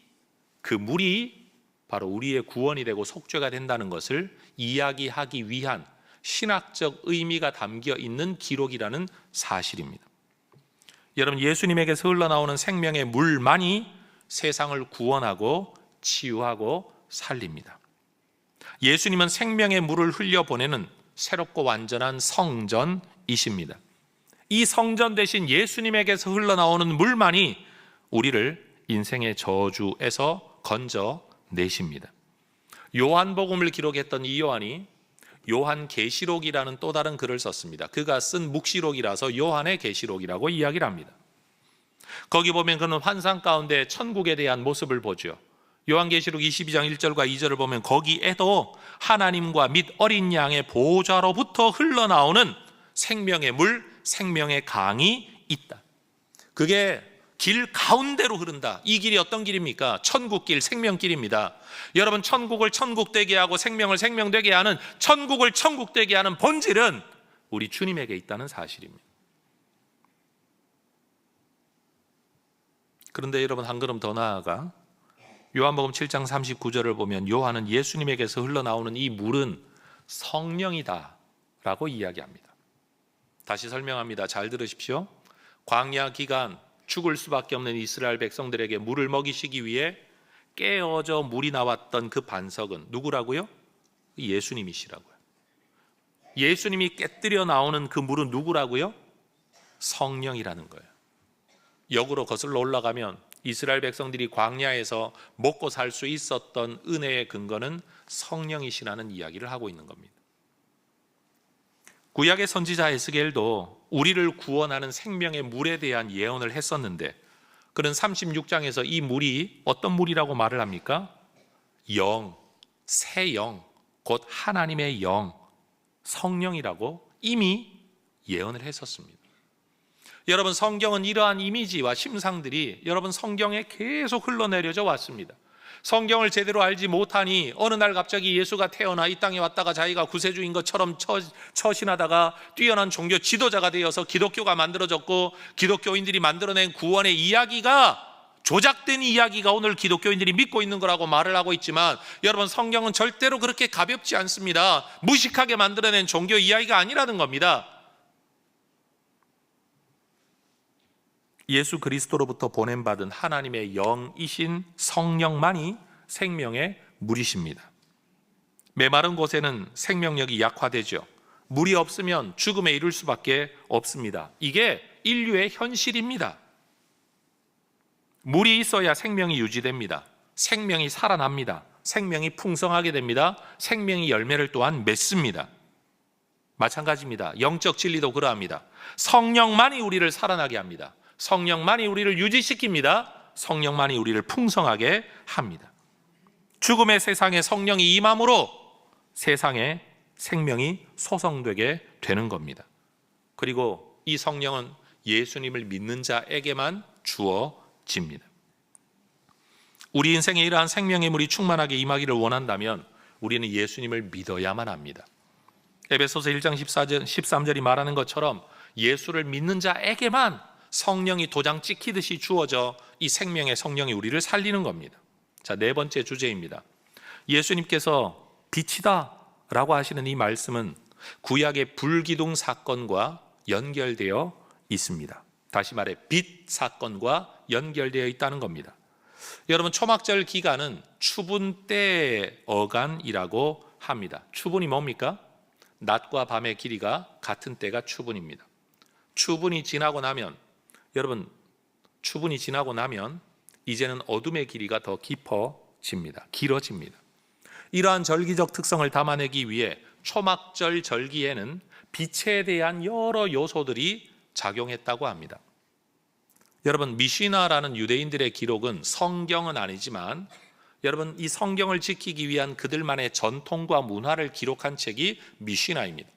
그 물이 바로 우리의 구원이 되고 속죄가 된다는 것을 이야기하기 위한 신학적 의미가 담겨 있는 기록이라는 사실입니다. 여러분, 예수님에게서 흘러나오는 생명의 물만이 세상을 구원하고 치유하고 살립니다. 예수님은 생명의 물을 흘려보내는 새롭고 완전한 성전이십니다. 이 성전 대신 예수님에게서 흘러나오는 물만이 우리를 인생의 저주에서 건져내십니다. 요한복음을 기록했던 이 요한이 요한계시록이라는 또 다른 글을 썼습니다. 그가 쓴 묵시록이라서 요한의 계시록이라고 이야기를 합니다. 거기 보면 그는 환상 가운데 천국에 대한 모습을 보죠. 요한계시록 22장 1절과 2절을 보면 거기에도 하나님과 및 어린 양의 보좌로부터 흘러나오는 생명의 물, 생명의 강이 있다. 그게 길 가운데로 흐른다. 이 길이 어떤 길입니까? 천국길, 생명길입니다. 여러분, 천국을 천국되게 하고 생명을 생명되게 하는, 천국을 천국되게 하는 본질은 우리 주님에게 있다는 사실입니다. 그런데 여러분, 한 걸음 더 나아가 요한복음 7장 39절을 보면 요한은 예수님에게서 흘러나오는 이 물은 성령이다 라고 이야기합니다. 다시 설명합니다. 잘 들으십시오. 광야 기간 죽을 수밖에 없는 이스라엘 백성들에게 물을 먹이시기 위해 깨어져 물이 나왔던 그 반석은 누구라고요? 예수님이시라고요. 예수님이 깨뜨려 나오는 그 물은 누구라고요? 성령이라는 거예요. 역으로 거슬러 올라가면 이스라엘 백성들이 광야에서 먹고 살 수 있었던 은혜의 근거는 성령이시라는 이야기를 하고 있는 겁니다. 구약의 선지자 에스겔도 우리를 구원하는 생명의 물에 대한 예언을 했었는데, 그는 36장에서 이 물이 어떤 물이라고 말을 합니까? 영, 새 영, 곧 하나님의 영, 성령이라고 이미 예언을 했었습니다. 여러분, 성경은 이러한 이미지와 심상들이 여러분 성경에 계속 흘러내려져 왔습니다. 성경을 제대로 알지 못하니 어느 날 갑자기 예수가 태어나 이 땅에 왔다가 자기가 구세주인 것처럼 처신하다가 뛰어난 종교 지도자가 되어서 기독교가 만들어졌고, 기독교인들이 만들어낸 구원의 이야기가 조작된 이야기가 오늘 기독교인들이 믿고 있는 거라고 말을 하고 있지만, 여러분, 성경은 절대로 그렇게 가볍지 않습니다. 무식하게 만들어낸 종교 이야기가 아니라는 겁니다. 예수 그리스도로부터 보냄받은 하나님의 영이신 성령만이 생명의 물이십니다. 메마른 곳에는 생명력이 약화되죠. 물이 없으면 죽음에 이를 수밖에 없습니다. 이게 인류의 현실입니다. 물이 있어야 생명이 유지됩니다. 생명이 살아납니다. 생명이 풍성하게 됩니다. 생명이 열매를 또한 맺습니다. 마찬가지입니다. 영적 진리도 그러합니다. 성령만이 우리를 살아나게 합니다. 성령만이 우리를 유지시킵니다. 성령만이 우리를 풍성하게 합니다. 죽음의 세상에 성령이 임함으로 세상에 생명이 소성되게 되는 겁니다. 그리고 이 성령은 예수님을 믿는 자에게만 주어집니다. 우리 인생에 이러한 생명의 물이 충만하게 임하기를 원한다면 우리는 예수님을 믿어야만 합니다. 에베소서 1장 13절이 말하는 것처럼 예수를 믿는 자에게만 성령이 도장 찍히듯이 주어져 이 생명의 성령이 우리를 살리는 겁니다. 자, 네 번째 주제입니다. 예수님께서 빛이다 라고 하시는 이 말씀은 구약의 불기둥 사건과 연결되어 있습니다. 다시 말해 빛 사건과 연결되어 있다는 겁니다. 여러분, 초막절 기간은 추분 때 어간이라고 합니다. 추분이 뭡니까? 낮과 밤의 길이가 같은 때가 추분입니다. 추분이 지나고 나면, 여러분, 추분이 지나고 나면 이제는 어둠의 길이가 더 깊어집니다. 길어집니다. 이러한 절기적 특성을 담아내기 위해 초막절 절기에는 빛에 대한 여러 요소들이 작용했다고 합니다. 여러분, 미시나라는 유대인들의 기록은 성경은 아니지만, 여러분, 이 성경을 지키기 위한 그들만의 전통과 문화를 기록한 책이 미시나입니다.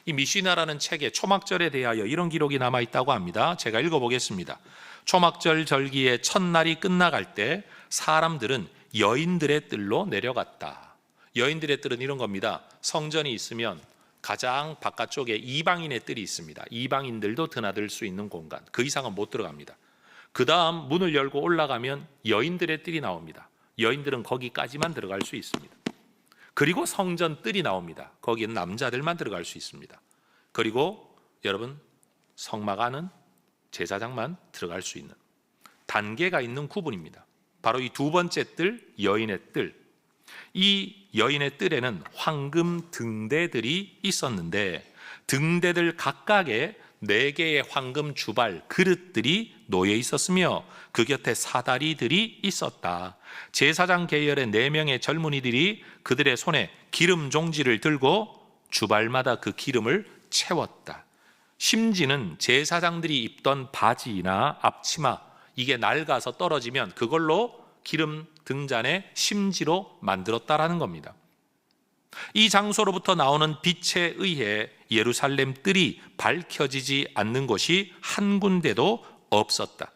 이 미시나라는 책에 초막절에 대하여 이런 기록이 남아있다고 합니다. 제가 읽어보겠습니다. 초막절 절기의 첫날이 끝나갈 때 사람들은 여인들의 뜰로 내려갔다. 여인들의 뜰은 이런 겁니다. 성전이 있으면 가장 바깥쪽에 이방인의 뜰이 있습니다. 이방인들도 드나들 수 있는 공간, 그 이상은 못 들어갑니다. 그 다음 문을 열고 올라가면 여인들의 뜰이 나옵니다. 여인들은 거기까지만 들어갈 수 있습니다. 그리고 성전 뜰이 나옵니다. 거기는 남자들만 들어갈 수 있습니다. 그리고 여러분, 성막 안은 제사장만 들어갈 수 있는 단계가 있는 구분입니다. 바로 이 두 번째 뜰, 여인의 뜰. 이 여인의 뜰에는 황금 등대들이 있었는데 등대들 각각에 4개의 황금 주발 그릇들이 놓여 있었으며 그 곁에 사다리들이 있었다. 제사장 계열의 4명의 젊은이들이 그들의 손에 기름 종지를 들고 주발마다 그 기름을 채웠다. 심지는 제사장들이 입던 바지나 앞치마, 이게 낡아서 떨어지면 그걸로 기름 등잔에 심지로 만들었다라는 겁니다. 이 장소로부터 나오는 빛에 의해 예루살렘 뜰이 밝혀지지 않는 곳이 한 군데도 없었다.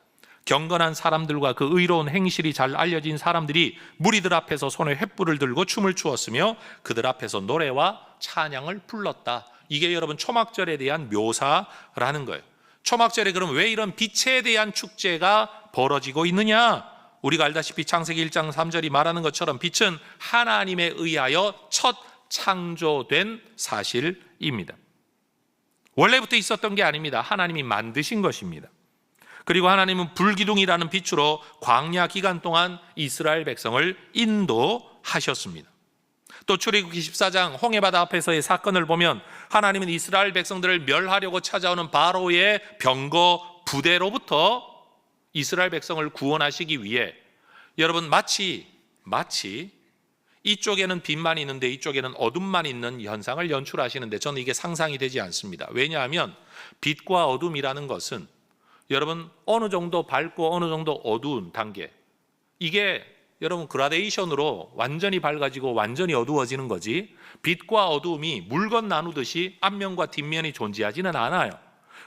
경건한 사람들과 그 의로운 행실이 잘 알려진 사람들이 무리들 앞에서 손에 횃불을 들고 춤을 추었으며 그들 앞에서 노래와 찬양을 불렀다. 이게 여러분 초막절에 대한 묘사라는 거예요. 초막절에 그럼 왜 이런 빛에 대한 축제가 벌어지고 있느냐? 우리가 알다시피 창세기 1장 3절이 말하는 것처럼 빛은 하나님에 의하여 첫 창조된 사실입니다. 원래부터 있었던 게 아닙니다. 하나님이 만드신 것입니다. 그리고 하나님은 불기둥이라는 빛으로 광야 기간 동안 이스라엘 백성을 인도하셨습니다. 또 출애굽기 14장 홍해바다 앞에서의 사건을 보면 하나님은 이스라엘 백성들을 멸하려고 찾아오는 바로의 병거 부대로부터 이스라엘 백성을 구원하시기 위해 여러분 마치 이쪽에는 빛만 있는데 이쪽에는 어둠만 있는 현상을 연출하시는데 저는 이게 상상이 되지 않습니다. 왜냐하면 빛과 어둠이라는 것은 여러분 어느 정도 밝고 어느 정도 어두운 단계, 이게 여러분 그라데이션으로 완전히 밝아지고 완전히 어두워지는 거지 빛과 어두움이 물건 나누듯이 앞면과 뒷면이 존재하지는 않아요.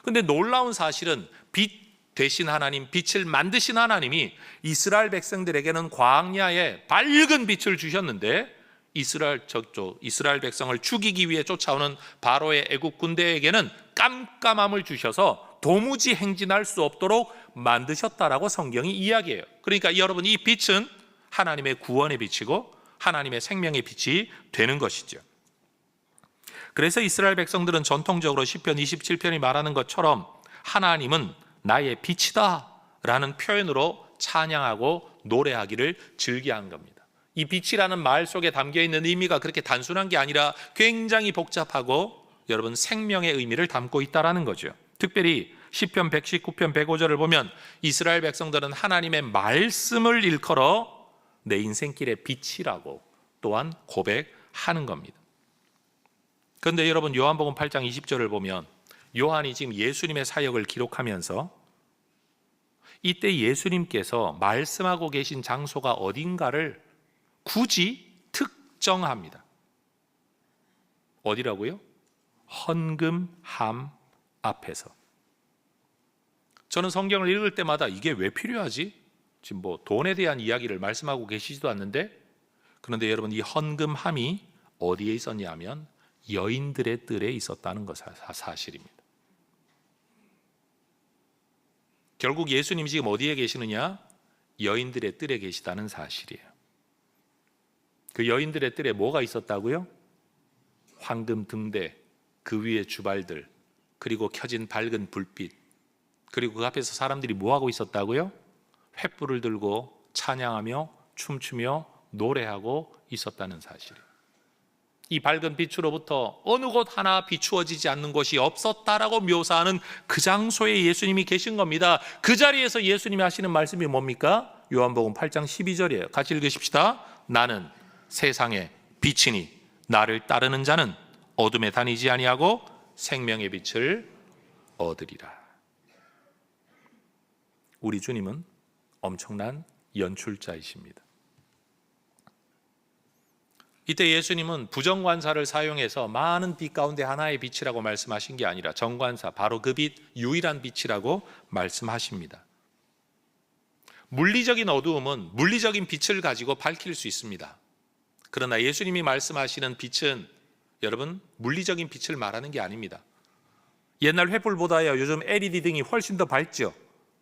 근데 놀라운 사실은 빛 되신 하나님, 빛을 만드신 하나님이 이스라엘 백성들에게는 광야에 밝은 빛을 주셨는데 이스라엘 백성을 죽이기 위해 쫓아오는 바로의 애국 군대에게는 깜깜함을 주셔서 도무지 행진할 수 없도록 만드셨다라고 성경이 이야기해요. 그러니까 여러분 이 빛은 하나님의 구원의 빛이고 하나님의 생명의 빛이 되는 것이죠. 그래서 이스라엘 백성들은 전통적으로 시편 27편이 말하는 것처럼 하나님은 나의 빛이다 라는 표현으로 찬양하고 노래하기를 즐겨한 겁니다. 이 빛이라는 말 속에 담겨있는 의미가 그렇게 단순한 게 아니라 굉장히 복잡하고 여러분 생명의 의미를 담고 있다는 거죠. 특별히 시편 119편 105절을 보면 이스라엘 백성들은 하나님의 말씀을 일컬어 내 인생길의 빛이라고 또한 고백하는 겁니다. 그런데 여러분 요한복음 8장 20절을 보면 요한이 지금 예수님의 사역을 기록하면서 이때 예수님께서 말씀하고 계신 장소가 어딘가를 굳이 특정합니다. 어디라고요? 헌금함 앞에서. 저는 성경을 읽을 때마다 이게 왜 필요하지? 지금 뭐 돈에 대한 이야기를 말씀하고 계시지도 않는데, 그런데 여러분 이 헌금함이 어디에 있었냐면 여인들의 뜰에 있었다는 것 사실입니다. 결국 예수님이 지금 어디에 계시느냐? 여인들의 뜰에 계시다는 사실이에요. 그 여인들의 뜰에 뭐가 있었다고요? 황금 등대, 그 위에 주발들, 그리고 켜진 밝은 불빛, 그리고 그 앞에서 사람들이 뭐하고 있었다고요? 횃불을 들고 찬양하며 춤추며 노래하고 있었다는 사실이에요. 이 밝은 빛으로부터 어느 곳 하나 비추어지지 않는 곳이 없었다라고 묘사하는 그 장소에 예수님이 계신 겁니다. 그 자리에서 예수님이 하시는 말씀이 뭡니까? 요한복음 8장 12절이에요. 같이 읽으십시다. 나는 세상의 빛이니 나를 따르는 자는 어둠에 다니지 아니하고 생명의 빛을 얻으리라. 우리 주님은 엄청난 연출자이십니다. 이때 예수님은 부정관사를 사용해서 많은 빛 가운데 하나의 빛이라고 말씀하신 게 아니라 정관사, 바로 그 빛, 유일한 빛이라고 말씀하십니다. 물리적인 어두움은 물리적인 빛을 가지고 밝힐 수 있습니다. 그러나 예수님이 말씀하시는 빛은 여러분 물리적인 빛을 말하는 게 아닙니다. 옛날 횃불보다요 요즘 LED 등이 훨씬 더 밝죠.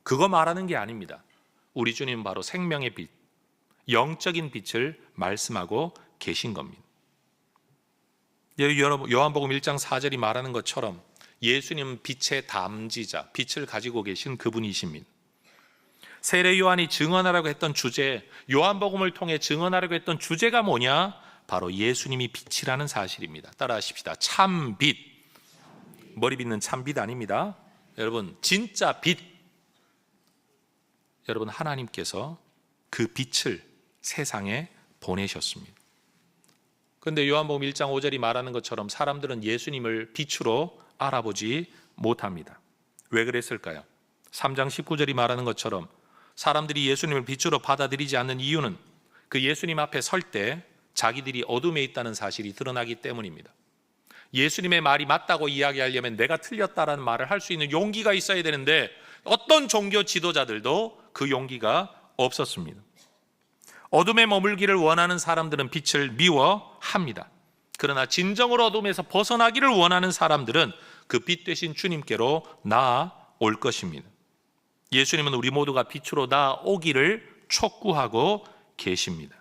그거 말하는 게 아닙니다. 우리 주님은 바로 생명의 빛, 영적인 빛을 말씀하고 계신 겁니다. 여러분 요한복음 1장 4절이 말하는 것처럼 예수님은 빛의 담지자, 빛을 가지고 계신 그분이십니다. 세례 요한이 증언하라고 했던 주제, 요한복음을 통해 증언하라고 했던 주제가 뭐냐? 바로 예수님이 빛이라는 사실입니다. 따라하십시다. 참빛. 머리 빗는 참빛 아닙니다. 여러분, 진짜 빛, 여러분, 하나님께서 그 빛을 세상에 보내셨습니다. 그런데 요한복음 1장 5절이 말하는 것처럼 사람들은 예수님을 빛으로 알아보지 못합니다. 왜 그랬을까요? 3장 19절이 말하는 것처럼 사람들이 예수님을 빛으로 받아들이지 않는 이유는 그 예수님 앞에 설 때 자기들이 어둠에 있다는 사실이 드러나기 때문입니다. 예수님의 말이 맞다고 이야기하려면 내가 틀렸다라는 말을 할 수 있는 용기가 있어야 되는데 어떤 종교 지도자들도 그 용기가 없었습니다. 어둠에 머물기를 원하는 사람들은 빛을 미워합니다. 그러나 진정으로 어둠에서 벗어나기를 원하는 사람들은 그 빛 되신 주님께로 나아올 것입니다. 예수님은 우리 모두가 빛으로 나아오기를 촉구하고 계십니다.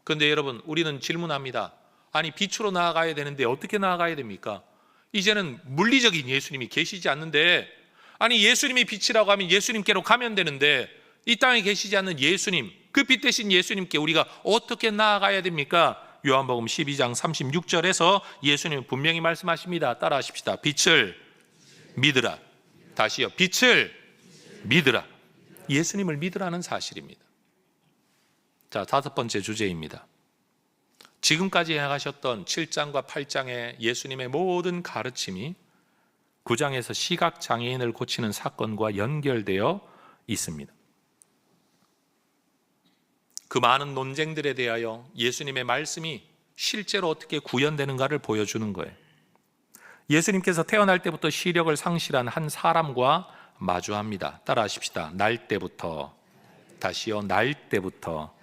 그런데 여러분, 우리는 질문합니다. 아니, 빛으로 나아가야 되는데 어떻게 나아가야 됩니까? 이제는 물리적인 예수님이 계시지 않는데, 아니 예수님이 빛이라고 하면 예수님께로 가면 되는데 이 땅에 계시지 않는 예수님, 그 빛 대신 예수님께 우리가 어떻게 나아가야 됩니까? 요한복음 12장 36절에서 예수님은 분명히 말씀하십니다. 따라하십시다. 빛을 믿으라. 다시요. 빛을 믿으라. 예수님을 믿으라는 사실입니다. 자, 다섯 번째 주제입니다. 지금까지 행하셨던 7장과 8장의 예수님의 모든 가르침이 9장에서 시각장애인을 고치는 사건과 연결되어 있습니다. 그 많은 논쟁들에 대하여 예수님의 말씀이 실제로 어떻게 구현되는가를 보여주는 거예요. 예수님께서 태어날 때부터 시력을 상실한 한 사람과 마주합니다. 따라하십시다. 날 때부터. 다시요. 날 때부터.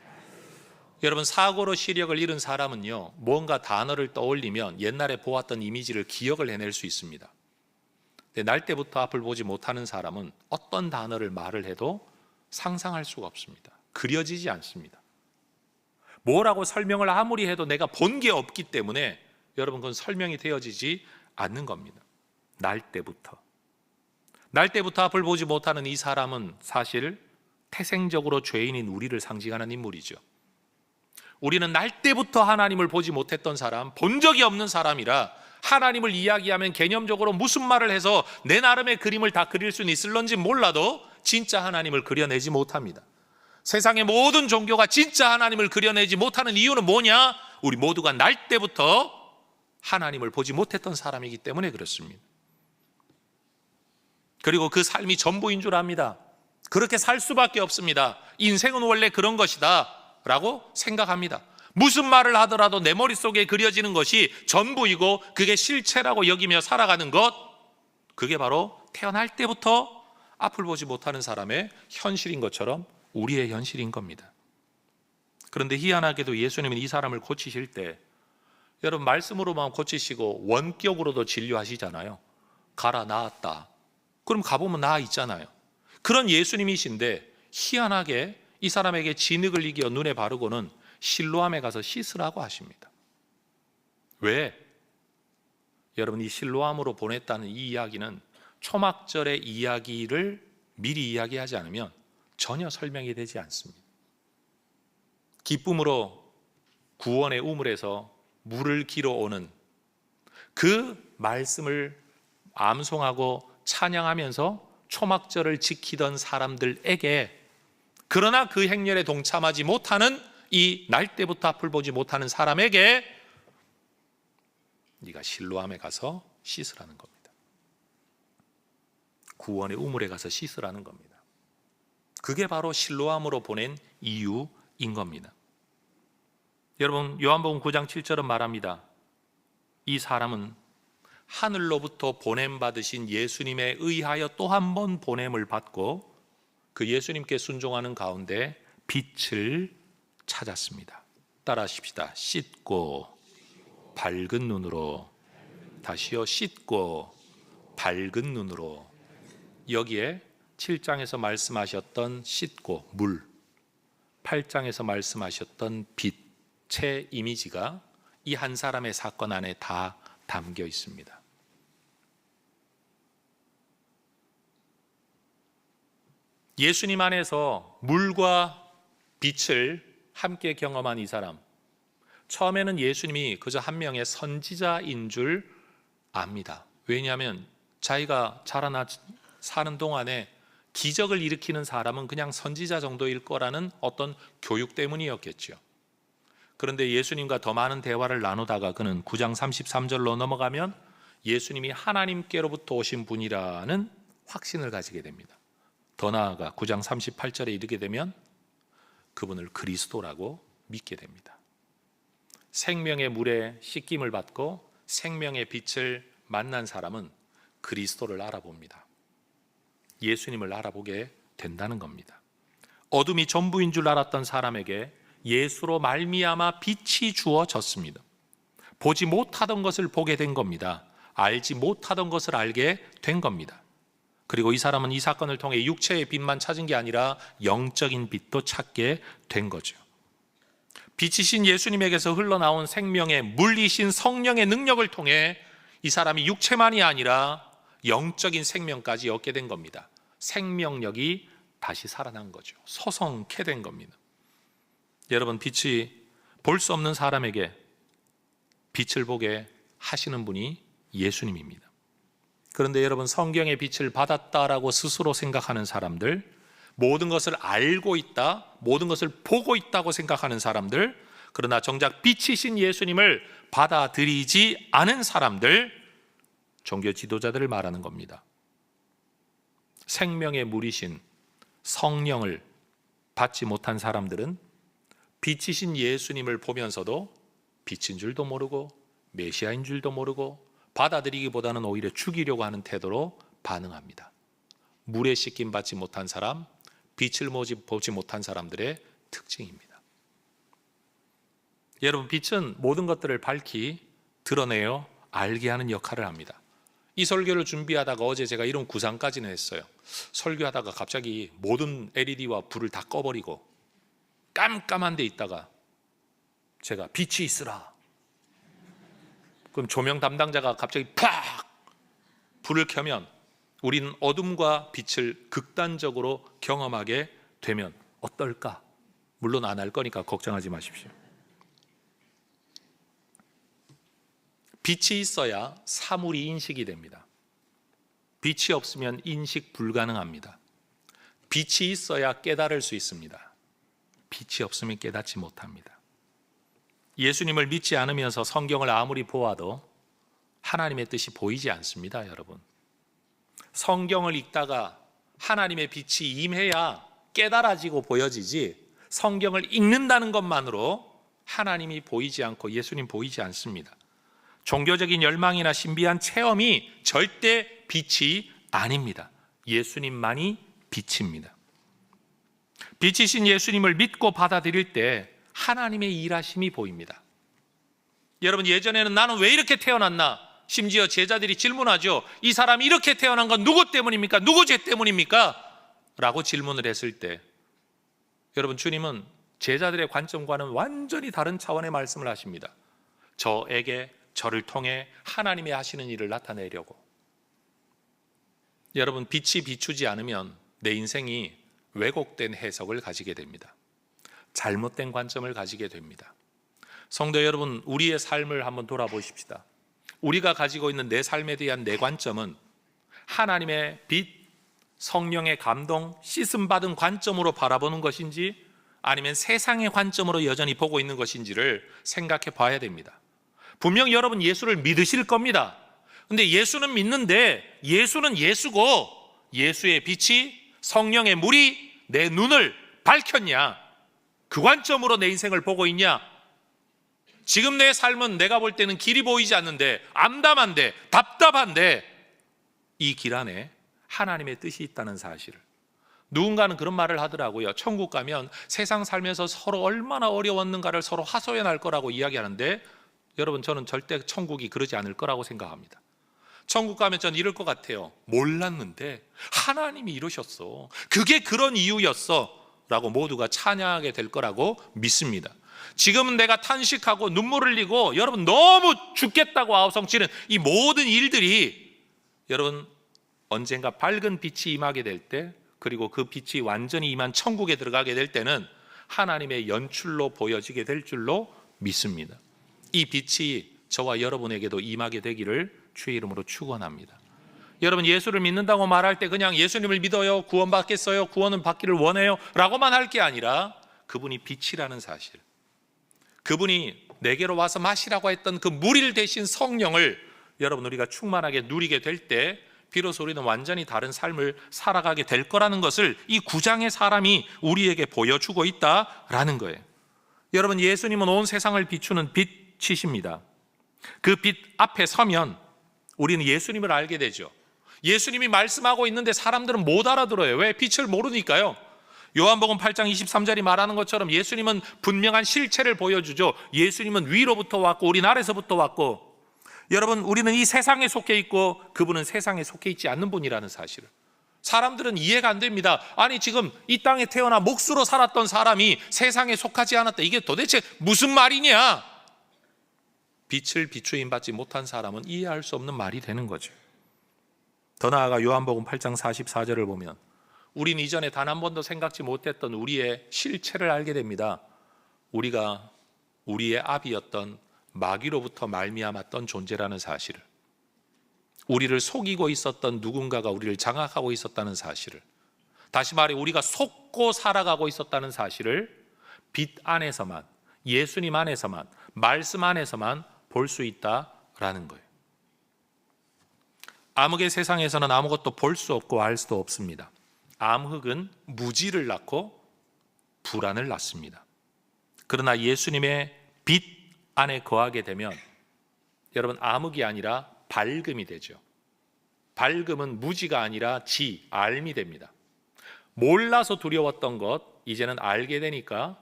여러분, 사고로 시력을 잃은 사람은요, 뭔가 단어를 떠올리면 옛날에 보았던 이미지를 기억을 해낼 수 있습니다. 근데 날 때부터 앞을 보지 못하는 사람은 어떤 단어를 말을 해도 상상할 수가 없습니다. 그려지지 않습니다. 뭐라고 설명을 아무리 해도 내가 본 게 없기 때문에 여러분, 그건 설명이 되어지지 않는 겁니다. 날 때부터. 날 때부터 앞을 보지 못하는 이 사람은 사실 태생적으로 죄인인 우리를 상징하는 인물이죠. 우리는 날 때부터 하나님을 보지 못했던 사람, 본 적이 없는 사람이라 하나님을 이야기하면 개념적으로 무슨 말을 해서 내 나름의 그림을 다 그릴 수는 있을런지 몰라도 진짜 하나님을 그려내지 못합니다. 세상의 모든 종교가 진짜 하나님을 그려내지 못하는 이유는 뭐냐? 우리 모두가 날 때부터 하나님을 보지 못했던 사람이기 때문에 그렇습니다. 그리고 그 삶이 전부인 줄 압니다. 그렇게 살 수밖에 없습니다. 인생은 원래 그런 것이다 라고 생각합니다. 무슨 말을 하더라도 내 머릿속에 그려지는 것이 전부이고 그게 실체라고 여기며 살아가는 것, 그게 바로 태어날 때부터 앞을 보지 못하는 사람의 현실인 것처럼 우리의 현실인 겁니다. 그런데 희한하게도 예수님은 이 사람을 고치실 때 여러분, 말씀으로만 고치시고 원격으로도 진료하시잖아요. 가라, 나았다. 그럼 가보면 나아 있잖아요. 그런 예수님이신데 희한하게 이 사람에게 진흙을 이겨 눈에 바르고는 실로암에 가서 씻으라고 하십니다. 왜? 여러분, 이 실로암으로 보냈다는 이 이야기는 초막절의 이야기를 미리 이야기하지 않으면 전혀 설명이 되지 않습니다. 기쁨으로 구원의 우물에서 물을 길어오는 그 말씀을 암송하고 찬양하면서 초막절을 지키던 사람들에게, 그러나 그 행렬에 동참하지 못하는 이 날 때부터 앞을 보지 못하는 사람에게 네가 실로암에 가서 씻으라는 겁니다. 구원의 우물에 가서 씻으라는 겁니다. 그게 바로 실로암으로 보낸 이유인 겁니다. 여러분, 요한복음 9장 7절은 말합니다. 이 사람은 하늘로부터 보냄받으신 예수님에 의하여 또 한 번 보냄을 받고 그 예수님께 순종하는 가운데 빛을 찾았습니다. 따라하십시다. 씻고 밝은 눈으로. 다시요. 씻고 밝은 눈으로. 여기에 7장에서 말씀하셨던 씻고 물, 8장에서 말씀하셨던 빛의 이미지가 이 한 사람의 사건 안에 다 담겨 있습니다. 예수님 안에서 물과 빛을 함께 경험한 이 사람, 처음에는 예수님이 그저 한 명의 선지자인 줄 압니다. 왜냐하면 자기가 자라나 사는 동안에 기적을 일으키는 사람은 그냥 선지자 정도일 거라는 어떤 교육 때문이었겠죠. 그런데 예수님과 더 많은 대화를 나누다가 그는 9장 33절로 넘어가면 예수님이 하나님께로부터 오신 분이라는 확신을 가지게 됩니다. 더 나아가 9장 38절에 이르게 되면 그분을 그리스도라고 믿게 됩니다. 생명의 물에 씻김을 받고 생명의 빛을 만난 사람은 그리스도를 알아봅니다. 예수님을 알아보게 된다는 겁니다. 어둠이 전부인 줄 알았던 사람에게 예수로 말미암아 빛이 주어졌습니다. 보지 못하던 것을 보게 된 겁니다. 알지 못하던 것을 알게 된 겁니다. 그리고 이 사람은 이 사건을 통해 육체의 빛만 찾은 게 아니라 영적인 빛도 찾게 된 거죠. 빛이신 예수님에게서 흘러나온 생명의 물이신 성령의 능력을 통해 이 사람이 육체만이 아니라 영적인 생명까지 얻게 된 겁니다. 생명력이 다시 살아난 거죠. 소성케 된 겁니다. 여러분, 빛이 볼 수 없는 사람에게 빛을 보게 하시는 분이 예수님입니다. 그런데 여러분, 성경의 빛을 받았다라고 스스로 생각하는 사람들, 모든 것을 알고 있다, 모든 것을 보고 있다고 생각하는 사람들, 그러나 정작 빛이신 예수님을 받아들이지 않은 사람들, 종교 지도자들을 말하는 겁니다. 생명의 물이신 성령을 받지 못한 사람들은 빛이신 예수님을 보면서도 빛인 줄도 모르고 메시아인 줄도 모르고 받아들이기보다는 오히려 죽이려고 하는 태도로 반응합니다. 물에 씻김 받지 못한 사람, 빛을 보지 못한 사람들의 특징입니다. 여러분, 빛은 모든 것들을 밝히 드러내어 알게 하는 역할을 합니다. 이 설교를 준비하다가 어제 제가 이런 구상까지는 했어요. 설교하다가 갑자기 모든 LED와 불을 다 꺼버리고 깜깜한 데 있다가 제가 빛이 있으라, 그럼 조명 담당자가 갑자기 팍 불을 켜면 우리는 어둠과 빛을 극단적으로 경험하게 되면 어떨까? 물론 안 할 거니까 걱정하지 마십시오. 빛이 있어야 사물이 인식이 됩니다. 빛이 없으면 인식 불가능합니다. 빛이 있어야 깨달을 수 있습니다. 빛이 없으면 깨닫지 못합니다. 예수님을 믿지 않으면서 성경을 아무리 보아도 하나님의 뜻이 보이지 않습니다, 여러분. 성경을 읽다가 하나님의 빛이 임해야 깨달아지고 보여지지, 성경을 읽는다는 것만으로 하나님이 보이지 않고 예수님 보이지 않습니다. 종교적인 열망이나 신비한 체험이 절대 빛이 아닙니다. 예수님만이 빛입니다. 빛이신 예수님을 믿고 받아들일 때 하나님의 일하심이 보입니다. 여러분, 예전에는 나는 왜 이렇게 태어났나? 심지어 제자들이 질문하죠. 이 사람이 이렇게 태어난 건 누구 때문입니까? 누구 죄 때문입니까? 라고 질문을 했을 때 여러분, 주님은 제자들의 관점과는 완전히 다른 차원의 말씀을 하십니다. 저에게, 저를 통해 하나님의 하시는 일을 나타내려고. 여러분, 빛이 비추지 않으면 내 인생이 왜곡된 해석을 가지게 됩니다. 잘못된 관점을 가지게 됩니다. 성도 여러분, 우리의 삶을 한번 돌아보십시다. 우리가 가지고 있는 내 삶에 대한 내 관점은 하나님의 빛, 성령의 감동, 씻음받은 관점으로 바라보는 것인지 아니면 세상의 관점으로 여전히 보고 있는 것인지를 생각해 봐야 됩니다. 분명 여러분 예수를 믿으실 겁니다. 근데 예수는 믿는데 예수는 예수고 예수의 빛이, 성령의 물이 내 눈을 밝혔냐? 그 관점으로 내 인생을 보고 있냐? 지금 내 삶은 내가 볼 때는 길이 보이지 않는데, 암담한데, 답답한데 이 길 안에 하나님의 뜻이 있다는 사실을. 누군가는 그런 말을 하더라고요. 천국 가면 세상 살면서 서로 얼마나 어려웠는가를 서로 하소연할 거라고 이야기하는데, 여러분, 저는 절대 천국이 그러지 않을 거라고 생각합니다. 천국 가면 전 이럴 것 같아요. 몰랐는데 하나님이 이러셨어, 그게 그런 이유였어 라고 모두가 찬양하게 될 거라고 믿습니다. 지금은 내가 탄식하고 눈물을 흘리고 여러분 너무 죽겠다고 아우성치는 이 모든 일들이 여러분 언젠가 밝은 빛이 임하게 될 때, 그리고 그 빛이 완전히 임한 천국에 들어가게 될 때는 하나님의 연출로 보여지게 될 줄로 믿습니다. 이 빛이 저와 여러분에게도 임하게 되기를 주의 이름으로 축원합니다. 여러분 예수를 믿는다고 말할 때 그냥 예수님을 믿어요, 구원받겠어요, 구원은 받기를 원해요 라고만 할 게 아니라 그분이 빛이라는 사실, 그분이 내게로 와서 마시라고 했던 그 물일 대신 성령을 여러분 우리가 충만하게 누리게 될 때 비로소 우리는 완전히 다른 삶을 살아가게 될 거라는 것을 이 9장의 사람이 우리에게 보여주고 있다라는 거예요. 여러분 예수님은 온 세상을 비추는 빛이십니다. 그 빛 앞에 서면 우리는 예수님을 알게 되죠. 예수님이 말씀하고 있는데 사람들은 못 알아들어요. 왜? 빛을 모르니까요. 요한복음 8장 23절이 말하는 것처럼 예수님은 분명한 실체를 보여주죠. 예수님은 위로부터 왔고 우린 아래서부터 왔고, 여러분 우리는 이 세상에 속해 있고 그분은 세상에 속해 있지 않는 분이라는 사실을 사람들은 이해가 안 됩니다. 아니 지금 이 땅에 태어나 몫으로 살았던 사람이 세상에 속하지 않았다, 이게 도대체 무슨 말이냐? 빛을 비추임 받지 못한 사람은 이해할 수 없는 말이 되는 거죠. 더 나아가 요한복음 8장 44절을 보면 우린 이전에 단 한 번도 생각지 못했던 우리의 실체를 알게 됩니다. 우리가 우리의 아비였던 마귀로부터 말미암았던 존재라는 사실을, 우리를 속이고 있었던 누군가가 우리를 장악하고 있었다는 사실을, 다시 말해 우리가 속고 살아가고 있었다는 사실을 빛 안에서만, 예수님 안에서만, 말씀 안에서만 볼 수 있다라는 거예요. 암흑의 세상에서는 아무것도 볼 수 없고 알 수도 없습니다. 암흑은 무지를 낳고 불안을 낳습니다. 그러나 예수님의 빛 안에 거하게 되면 여러분 암흑이 아니라 밝음이 되죠. 밝음은 무지가 아니라 알미 됩니다. 몰라서 두려웠던 것 이제는 알게 되니까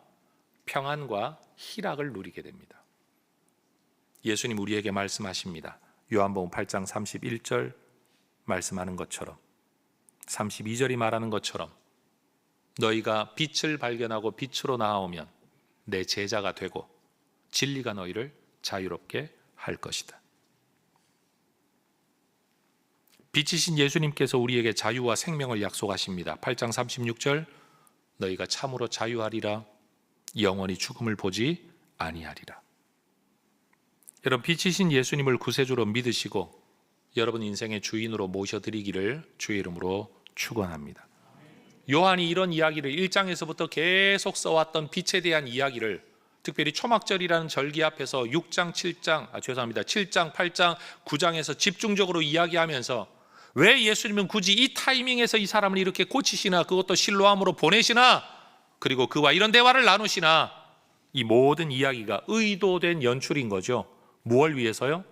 평안과 희락을 누리게 됩니다. 예수님 우리에게 말씀하십니다. 요한복음 8장 31절 말씀하는 것처럼, 32절이 말하는 것처럼 너희가 빛을 발견하고 빛으로 나아오면 내 제자가 되고 진리가 너희를 자유롭게 할 것이다. 빛이신 예수님께서 우리에게 자유와 생명을 약속하십니다. 8장 36절 너희가 참으로 자유하리라, 영원히 죽음을 보지 아니하리라. 여러분 빛이신 예수님을 구세주로 믿으시고 여러분 인생의 주인으로 모셔드리기를 주의 이름으로 축원합니다. 요한이 이런 이야기를 1장에서부터 계속 써왔던 빛에 대한 이야기를 특별히 초막절이라는 절기 앞에서 6장, 7장, 7장, 8장, 9장에서 집중적으로 이야기하면서 왜 예수님은 굳이 이 타이밍에서 이 사람을 이렇게 고치시나, 그것도 실로암으로 보내시나, 그리고 그와 이런 대화를 나누시나, 이 모든 이야기가 의도된 연출인 거죠. 무엇을 위해서요?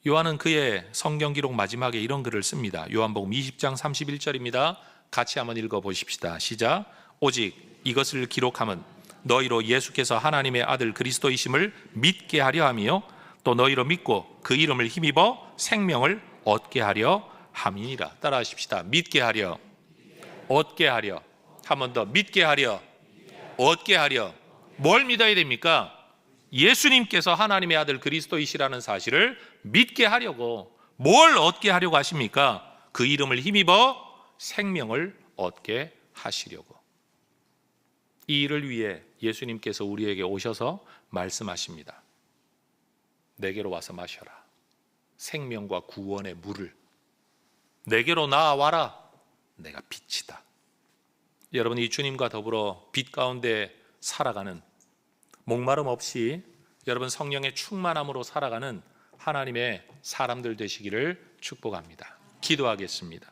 요한은 그의 성경 기록 마지막에 이런 글을 씁니다. 요한복음 20장 31절입니다. 같이 한번 읽어보십시다. 시작. 오직 이것을 기록함은 너희로 예수께서 하나님의 아들 그리스도이심을 믿게 하려 함이요 또 너희로 믿고 그 이름을 힘입어 생명을 얻게 하려 함이니라. 따라하십시다. 믿게 하려, 얻게 하려. 한 번 더. 믿게 하려, 얻게 하려. 뭘 믿어야 됩니까? 예수님께서 하나님의 아들 그리스도이시라는 사실을 믿게 하려고. 뭘 얻게 하려고 하십니까? 그 이름을 힘입어 생명을 얻게 하시려고. 이 일을 위해 예수님께서 우리에게 오셔서 말씀하십니다. 내게로 와서 마셔라. 생명과 구원의 물을. 내게로 나아와라. 내가 빛이다. 여러분 이 주님과 더불어 빛 가운데 살아가는, 목마름 없이 여러분 성령의 충만함으로 살아가는 하나님의 사람들 되시기를 축복합니다. 기도하겠습니다.